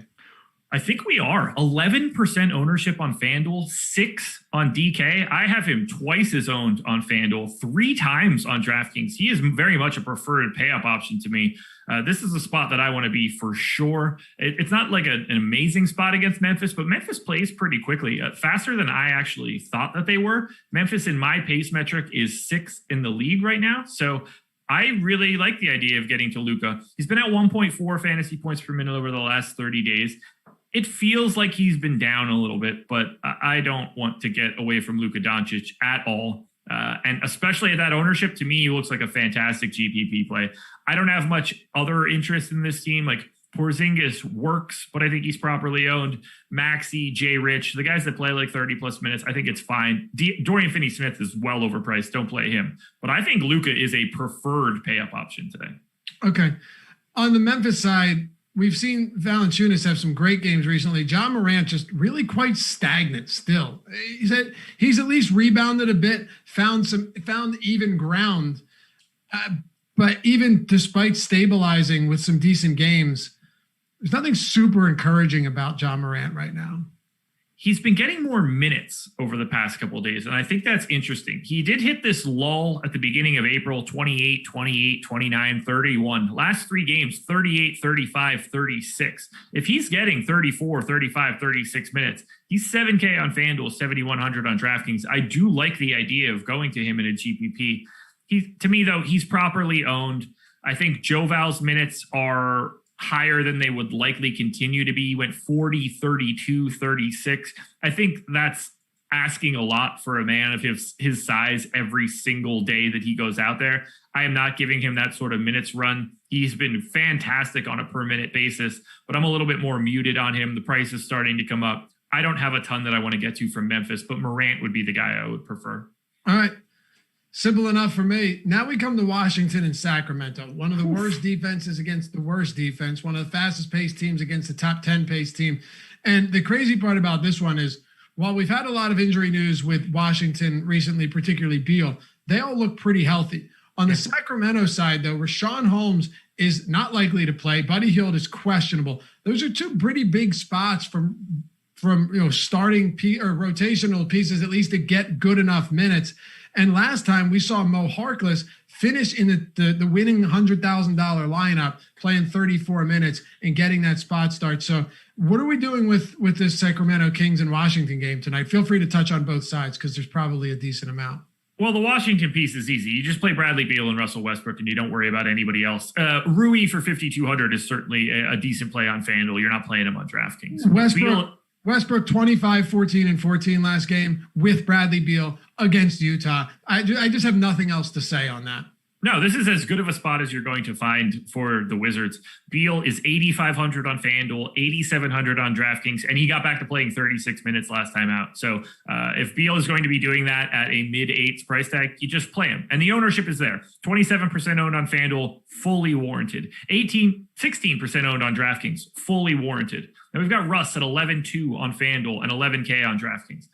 I think we are. 11% ownership on Fanduel, 6 on DK. I have him twice as owned on Fanduel, 3 times on Draftkings. He is very much a preferred pay-up option to me. This is a spot that I want to be for sure. It's not like an amazing spot against Memphis, but Memphis plays pretty quickly, faster than I actually thought that they were. Memphis, in my pace metric, is 6th in the league right now. So I really like the idea of getting to Luka. He's been at 1.4 fantasy points per minute over the last 30 days. It feels like he's been down a little bit, but I don't want to get away from Luka Doncic at all. And especially at that ownership, to me, he looks like a fantastic GPP play. I don't have much other interest in this team. Like Porzingis works, but I think he's properly owned. Maxey, Jay Rich, the guys that play like 30 plus minutes, I think it's fine. Dorian Finney-Smith is well overpriced. Don't play him. But I think Luka is a preferred pay-up option today. Okay. On the Memphis side, we've seen Valanciunas have some great games recently. John Morant just really quite stagnant still. He's at least rebounded a bit, found even ground. But even despite stabilizing with some decent games, there's nothing super encouraging about John Morant right now. He's been getting more minutes over the past couple of days, and I think that's interesting. He did hit this lull at the beginning of April, 28, 28, 29, 31. Last 3 games, 38, 35, 36. If he's getting 34, 35, 36 minutes, he's 7K on FanDuel, 7,100 on DraftKings. I do like the idea of going to him in a GPP. To me, though, he's properly owned. I think Joe Val's minutes are higher than they would likely continue to be. He went 40, 32, 36. I think that's asking a lot for a man of his size every single day that he goes out there. I am not giving him that sort of minutes run. He's been fantastic on a per minute basis, but I'm a little bit more muted on him. The price is starting to come up. I don't have a ton that I want to get to from Memphis, but Morant would be the guy I would prefer. All right. Simple enough for me. Now we come to Washington and Sacramento. One of the worst defenses against the worst defense. One of the fastest paced teams against the top 10 paced team. And the crazy part about this one is, while we've had a lot of injury news with Washington recently, particularly Beal, they all look pretty healthy. On the Sacramento side, though, Rashawn Holmes is not likely to play. Buddy Hield is questionable. Those are 2 pretty big spots from starting or rotational pieces, at least to get good enough minutes. And last time we saw Mo Harkless finish in the winning $100,000 lineup, playing 34 minutes and getting that spot start. So what are we doing with this Sacramento Kings and Washington game tonight? Feel free to touch on both sides because there's probably a decent amount. Well, the Washington piece is easy. You just play Bradley Beal and Russell Westbrook, and you don't worry about anybody else. Rui for 5,200 is certainly a decent play on FanDuel. You're not playing him on DraftKings. Westbrook 25, 14, and 14 last game with Bradley Beal against Utah. I just have nothing else to say on that. No, this is as good of a spot as you're going to find for the Wizards. Beal is 8,500 on Fanduel, 8,700 on Draftkings, and he got back to playing 36 minutes last time out. So if Beal is going to be doing that at a mid-eights price tag, you just play him. And the ownership is there. 27% owned on Fanduel, fully warranted. 16% owned on Draftkings, fully warranted. And we've got Russ at 11.2 on Fanduel and 11K on Draftkings.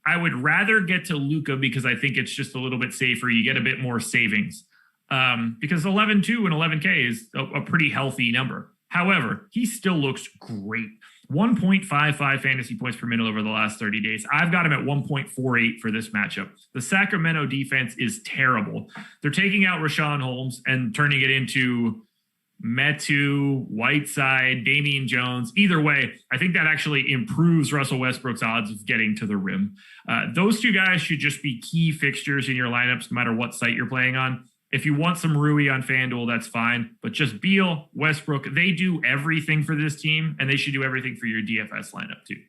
I would rather get to Luka because I think it's just a little bit safer. You get a bit more savings. Because 11.2 and 11K is a pretty healthy number. However, he still looks great. 1.55 fantasy points per minute over the last 30 days. I've got him at 1.48 for this matchup. The Sacramento defense is terrible. They're taking out Rashawn Holmes and turning it into Metu, Whiteside, Damian Jones. Either way, I think that actually improves Russell Westbrook's odds of getting to the rim. Those two guys should just be key fixtures in your lineups, no matter what site you're playing on. If you want some Rui on FanDuel, that's fine. But just Beal, Westbrook, they do everything for this team, and they should do everything for your DFS lineup too.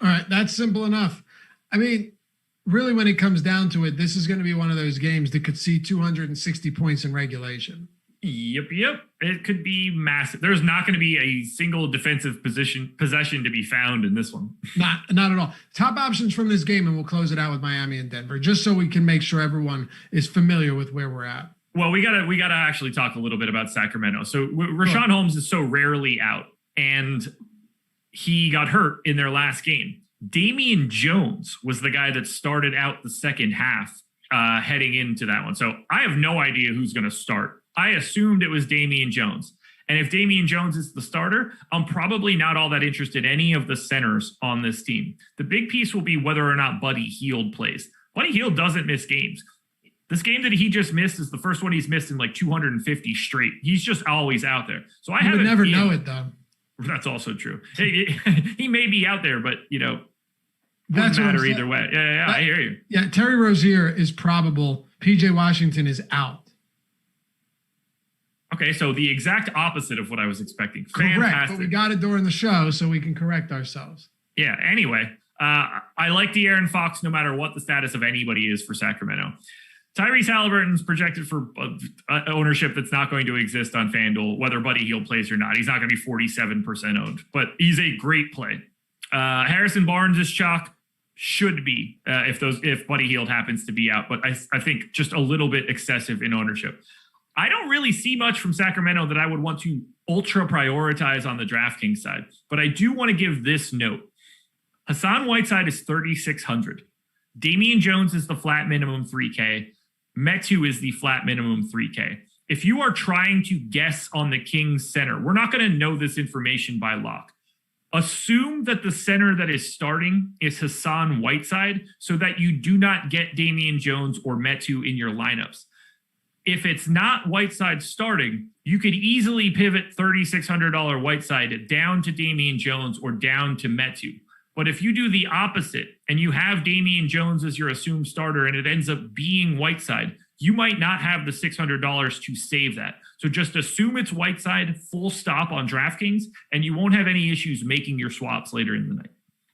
All right, that's simple enough. I mean, really, when it comes down to it, this is going to be one of those games that could see 260 points in regulation. Yep. It could be massive. There's not going to be a single defensive possession to be found in this one. Not at all. Top options from this game, and we'll close it out with Miami and Denver, just so we can make sure everyone is familiar with where we're at. Well, we gotta actually talk a little bit about Sacramento. So Rashawn Holmes is so rarely out, and he got hurt in their last game. Damian Jones was the guy that started out the second half heading into that one. So I have no idea who's going to start. I assumed it was Damian Jones. And if Damian Jones is the starter, I'm probably not all that interested in any of the centers on this team. The big piece will be whether or not Buddy Hield plays. Buddy Hield doesn't miss games. This game that he just missed is the first one he's missed in like 250 straight. He's just always out there. So I haven't never know it though. That's also true. He may be out there, but that's doesn't matter either way. Yeah, I hear you. Yeah, Terry Rozier is probable. PJ Washington is out. Okay, so the exact opposite of what I was expecting. Correct, Fantastic. but we got it during the show, so we can correct ourselves. Yeah. Anyway, I like De'Aaron Fox no matter what the status of anybody is for Sacramento. Tyrese Halliburton's projected for ownership that's not going to exist on FanDuel, whether Buddy Hield plays or not. He's not going to be 47% owned, but he's a great play. Harrison Barnes is chalk, should be if Buddy Hield happens to be out, but I think just a little bit excessive in ownership. I don't really see much from Sacramento that I would want to ultra prioritize on the DraftKings side, but I do want to give this note. Hassan Whiteside is 3,600. Damian Jones is the flat minimum 3K. Metu is the flat minimum 3K. If you are trying to guess on the Kings center, we're not going to know this information by lock. Assume that the center that is starting is Hassan Whiteside so that you do not get Damian Jones or Metu in your lineups. If it's not Whiteside starting, you could easily pivot $3,600 Whiteside down to Damian Jones or down to Metu. But if you do the opposite and you have Damian Jones as your assumed starter and it ends up being Whiteside, you might not have the $600 to save that. So just assume it's Whiteside, full stop on DraftKings, and you won't have any issues making your swaps later in the night.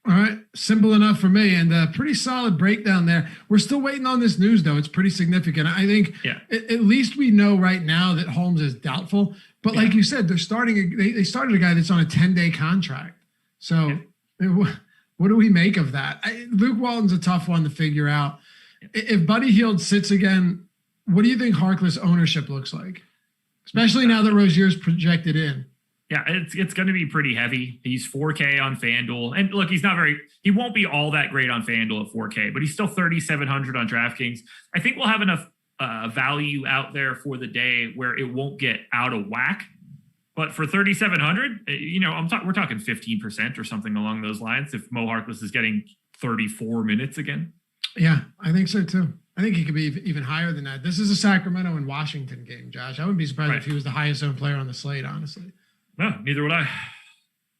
All right. Simple enough for me, and a pretty solid breakdown there. We're still waiting on this news, though. It's pretty significant. I think at least we know right now that Holmes is doubtful. But like you said, they started a guy that's on a 10-day contract. So what do we make of that? Luke Walton's a tough one to figure out. If Buddy Hield sits again, what do you think Harkless ownership looks like? Especially now that Rozier's projected in. Yeah, it's going to be pretty heavy. He's 4K on FanDuel. And look, he won't be all that great on FanDuel at 4K, but he's still 3,700 on DraftKings. I think we'll have enough value out there for the day where it won't get out of whack. But for 3,700, we're talking 15% or something along those lines if Mo Harkless is getting 34 minutes again. Yeah, I think so too. I think he could be even higher than that. This is a Sacramento and Washington game, Josh. I wouldn't be surprised if he was the highest owned player on the slate, honestly. No, neither would I.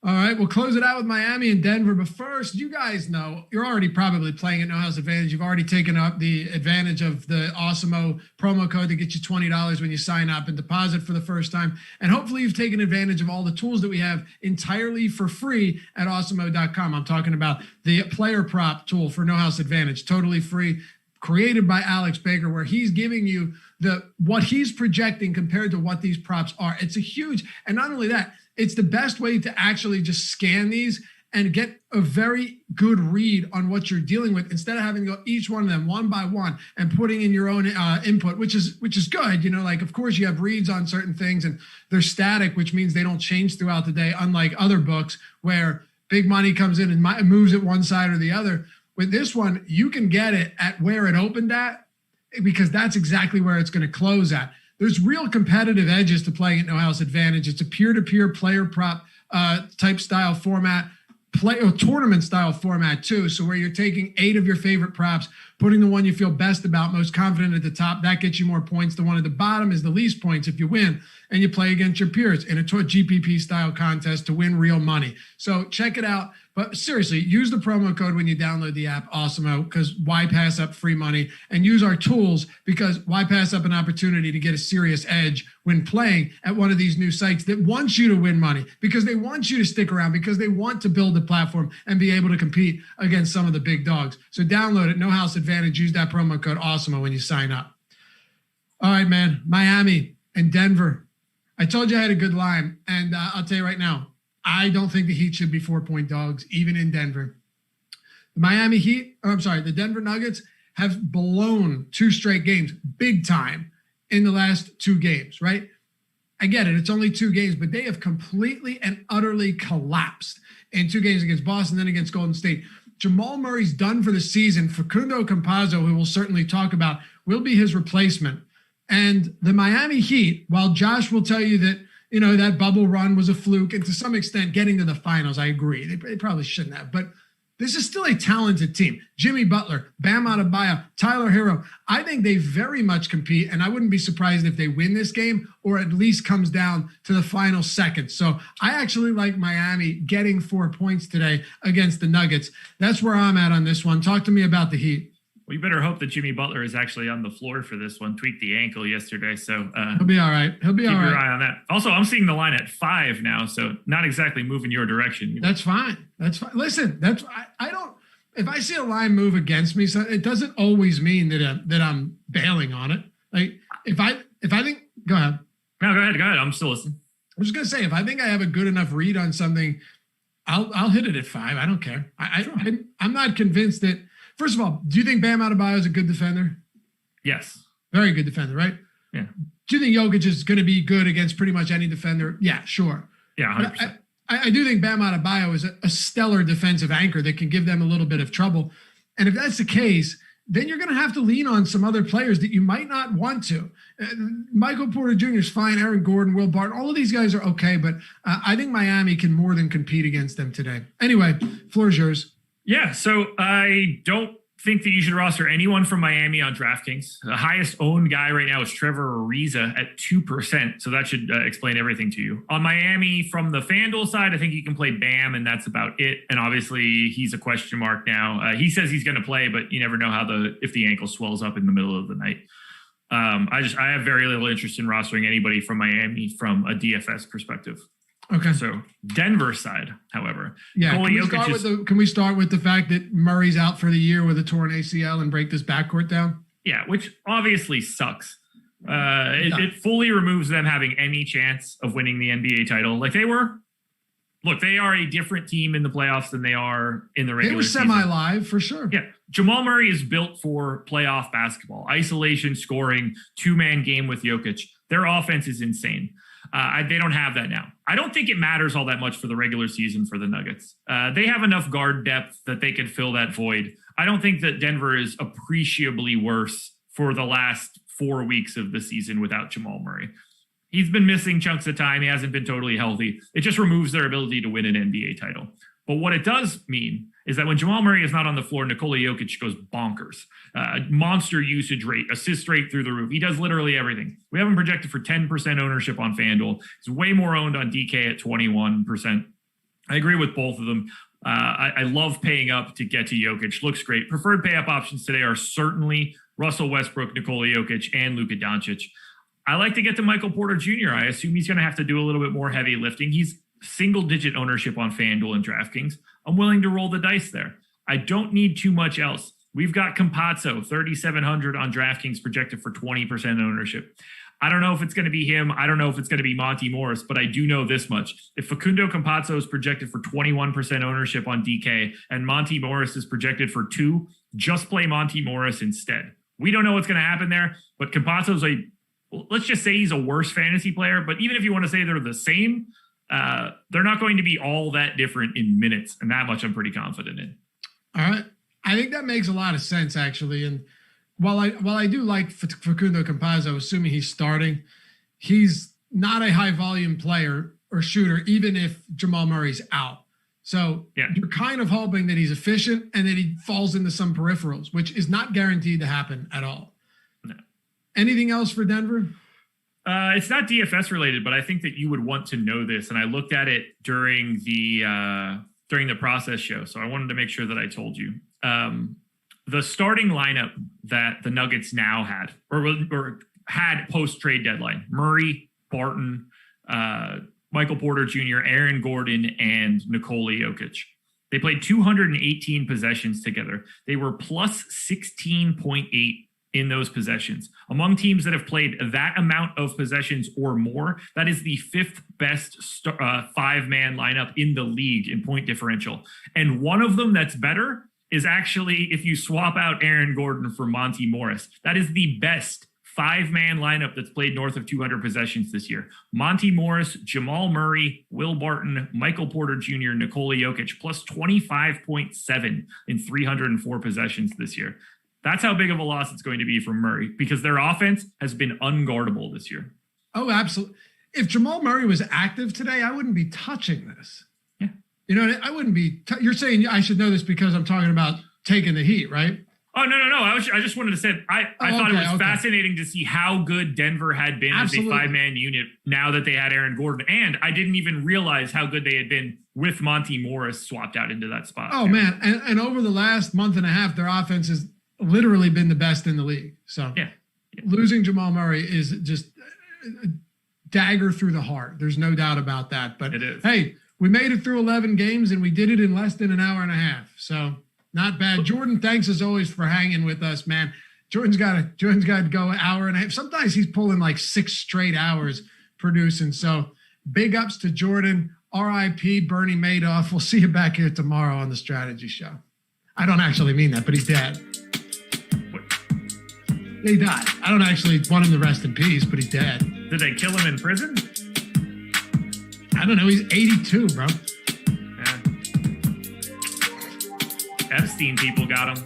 All right, we'll close it out with Miami and Denver. But first, you guys know you're already probably playing at No House Advantage. You've already taken up the advantage of the Awesemo promo code to get you $20 when you sign up and deposit for the first time. And hopefully you've taken advantage of all the tools that we have entirely for free at awesemo.com. I'm talking about the player prop tool for No House Advantage, totally free, created by Alex Baker, where he's giving you what he's projecting compared to what these props are. It's a huge, and not only that, it's the best way to actually just scan these and get a very good read on what you're dealing with instead of having to go each one of them one by one and putting in your own input, which is good. Like, of course, you have reads on certain things and they're static, which means they don't change throughout the day, unlike other books where big money comes in and moves it one side or the other. With this one, you can get it at where it opened at because that's exactly where it's going to close at. There's real competitive edges to playing at No House Advantage. It's a peer-to-peer player prop type style format, tournament style format too. So where you're taking 8 of your favorite props, putting the one you feel best about, most confident at the top, that gets you more points. The one at the bottom is the least points if you win, and you play against your peers in a GPP style contest to win real money. So check it out. But seriously, use the promo code when you download the app, Awesemo, because why pass up free money? And use our tools because why pass up an opportunity to get a serious edge when playing at one of these new sites that wants you to win money, because they want you to stick around, because they want to build a platform and be able to compete against some of the big dogs. So download it, No House Advantage. Use that promo code Awesemo when you sign up. All right, man. Miami and Denver. I told you I had a good line, and I'll tell you right now, I don't think the Heat should be 4-point dogs, even in Denver. The Denver Nuggets have blown 2 straight games, big time, in the last 2 games, right? I get it. It's only 2 games, but they have completely and utterly collapsed in 2 games against Boston, then against Golden State. Jamal Murray's done for the season. Facundo Campazzo, who we'll certainly talk about, will be his replacement. And the Miami Heat, while Josh will tell you that, that bubble run was a fluke, and to some extent getting to the finals, I agree. They probably shouldn't have, but this is still a talented team. Jimmy Butler, Bam Adebayo, Tyler Hero. I think they very much compete, and I wouldn't be surprised if they win this game or at least comes down to the final second. So I actually like Miami getting 4 points today against the Nuggets. That's where I'm at on this one. Talk to me about the Heat. Well, you better hope that Jimmy Butler is actually on the floor for this one. Tweaked the ankle yesterday, so he'll be all right. Keep your eye on that. Also, I'm seeing the line at 5 now, so not exactly moving your direction. That's fine. Listen, I don't. If I see a line move against me, so it doesn't always mean that I'm bailing on it. Like if I think, go ahead. No, go ahead. I'm still listening. I'm just gonna say, if I think I have a good enough read on something, I'll hit it at 5. I don't care. I'm not convinced that. First of all, do you think Bam Adebayo is a good defender? Yes. Very good defender, right? Yeah. Do you think Jokic is going to be good against pretty much any defender? Yeah, sure. Yeah, 100%. I do think Bam Adebayo is a stellar defensive anchor that can give them a little bit of trouble. And if that's the case, then you're going to have to lean on some other players that you might not want to. Michael Porter Jr. is fine. Aaron Gordon, Will Barton, all of these guys are okay. But I think Miami can more than compete against them today. Anyway, floor is yours. Yeah, so I don't think that you should roster anyone from Miami on Draftkings. The highest owned guy right now is Trevor Ariza at 2%, so that should explain everything to you. On Miami, from the Fanduel side, I think you can play Bam, and that's about it. And obviously, he's a question mark now. He says he's going to play, but you never know if the ankle swells up in the middle of the night. I have very little interest in rostering anybody from Miami from a DFS perspective. Okay. So Denver side, however. Yeah. Can we start with the fact that Murray's out for the year with a torn ACL and break this backcourt down? Yeah, which obviously sucks. It fully removes them having any chance of winning the NBA title. Like they are a different team in the playoffs than they are in the regular season. They were semi-live for sure. Yeah. Jamal Murray is built for playoff basketball, isolation, scoring, 2-man game with Jokic. Their offense is insane. They don't have that now. I don't think it matters all that much for the regular season for the Nuggets. They have enough guard depth that they could fill that void. I don't think that Denver is appreciably worse for the last 4 weeks of the season without Jamal Murray. He's been missing chunks of time. He hasn't been totally healthy. It just removes their ability to win an NBA title. But what it does mean is that when Jamal Murray is not on the floor, Nikola Jokic goes bonkers. Monster usage rate, assist rate through the roof. He does literally everything. We have him projected for 10% ownership on FanDuel. He's way more owned on DK at 21%. I agree with both of them. I love paying up to get to Jokic. Looks great. Preferred pay up options today are certainly Russell Westbrook, Nikola Jokic, and Luka Doncic. I like to get to Michael Porter Jr. I assume he's going to have to do a little bit more heavy lifting. He's single-digit ownership on Fanduel and Draftkings. I'm willing to roll the dice there. I don't need too much else. We've got Campazzo, 3,700 on Draftkings, projected for 20% ownership. I don't know if it's going to be him. I don't know if it's going to be Monty Morris, but I do know this much. If Facundo Campazzo is projected for 21% ownership on DK and Monty Morris is projected for 2%, just play Monty Morris instead. We don't know what's going to happen there, but Campazzo's let's just say he's a worse fantasy player, but even if you want to say they're the same, they're not going to be all that different in minutes, and that much I'm pretty confident in. All right. I think that makes a lot of sense, actually. And while I do like Facundo Campazzo, assuming he's starting, he's not a high volume player or shooter, even if Jamal Murray's out. So you're kind of hoping that he's efficient and that he falls into some peripherals, which is not guaranteed to happen at all. No. Anything else for Denver? It's not DFS related, but I think that you would want to know this. And I looked at it during the process show, so I wanted to make sure that I told you. The starting lineup that the Nuggets now had, or had post-trade deadline: Murray, Barton, Michael Porter Jr., Aaron Gordon, and Nikola Jokic. They played 218 possessions together. They were plus 16.8 in those possessions. Among teams that have played that amount of possessions or more, that is the 5th best 5-man lineup in the league in point differential. And one of them that's better is actually if you swap out Aaron Gordon for Monty Morris. That is the best 5-man lineup that's played north of 200 possessions this year. Monty Morris, Jamal Murray, Will Barton, Michael Porter Jr., Nikola Jokic, plus 25.7 in 304 possessions this year. That's how big of a loss it's going to be from Murray, because their offense has been unguardable this year. Oh, absolutely. If Jamal Murray was active today, I wouldn't be touching this. Yeah. You know, I wouldn't be. You're saying I should know this because I'm talking about taking the heat, right? Oh, no. I just wanted to say, I thought it was fascinating to see how good Denver had been as a 5-man unit now that they had Aaron Gordon. And I didn't even realize how good they had been with Monty Morris swapped out into that spot. Oh, man. And over the last month and a half, their offense has literally been the best in the league. So losing Jamal Murray is just a dagger through the heart. There's no doubt about that. But it is. Hey, we made it through 11 games and we did it in less than an hour and a half. So not bad. Jordan, thanks as always for hanging with us, man. Jordan's got to go an hour and a half. Sometimes he's pulling like 6 straight hours producing. So big ups to Jordan. R.I.P. Bernie Madoff. We'll see you back here tomorrow on the Strategy Show. I don't actually mean that, but he's dead. He died. I don't actually want him to rest in peace, but he's dead. Did they kill him in prison? I don't know. He's 82, bro. Yeah. Epstein people got him.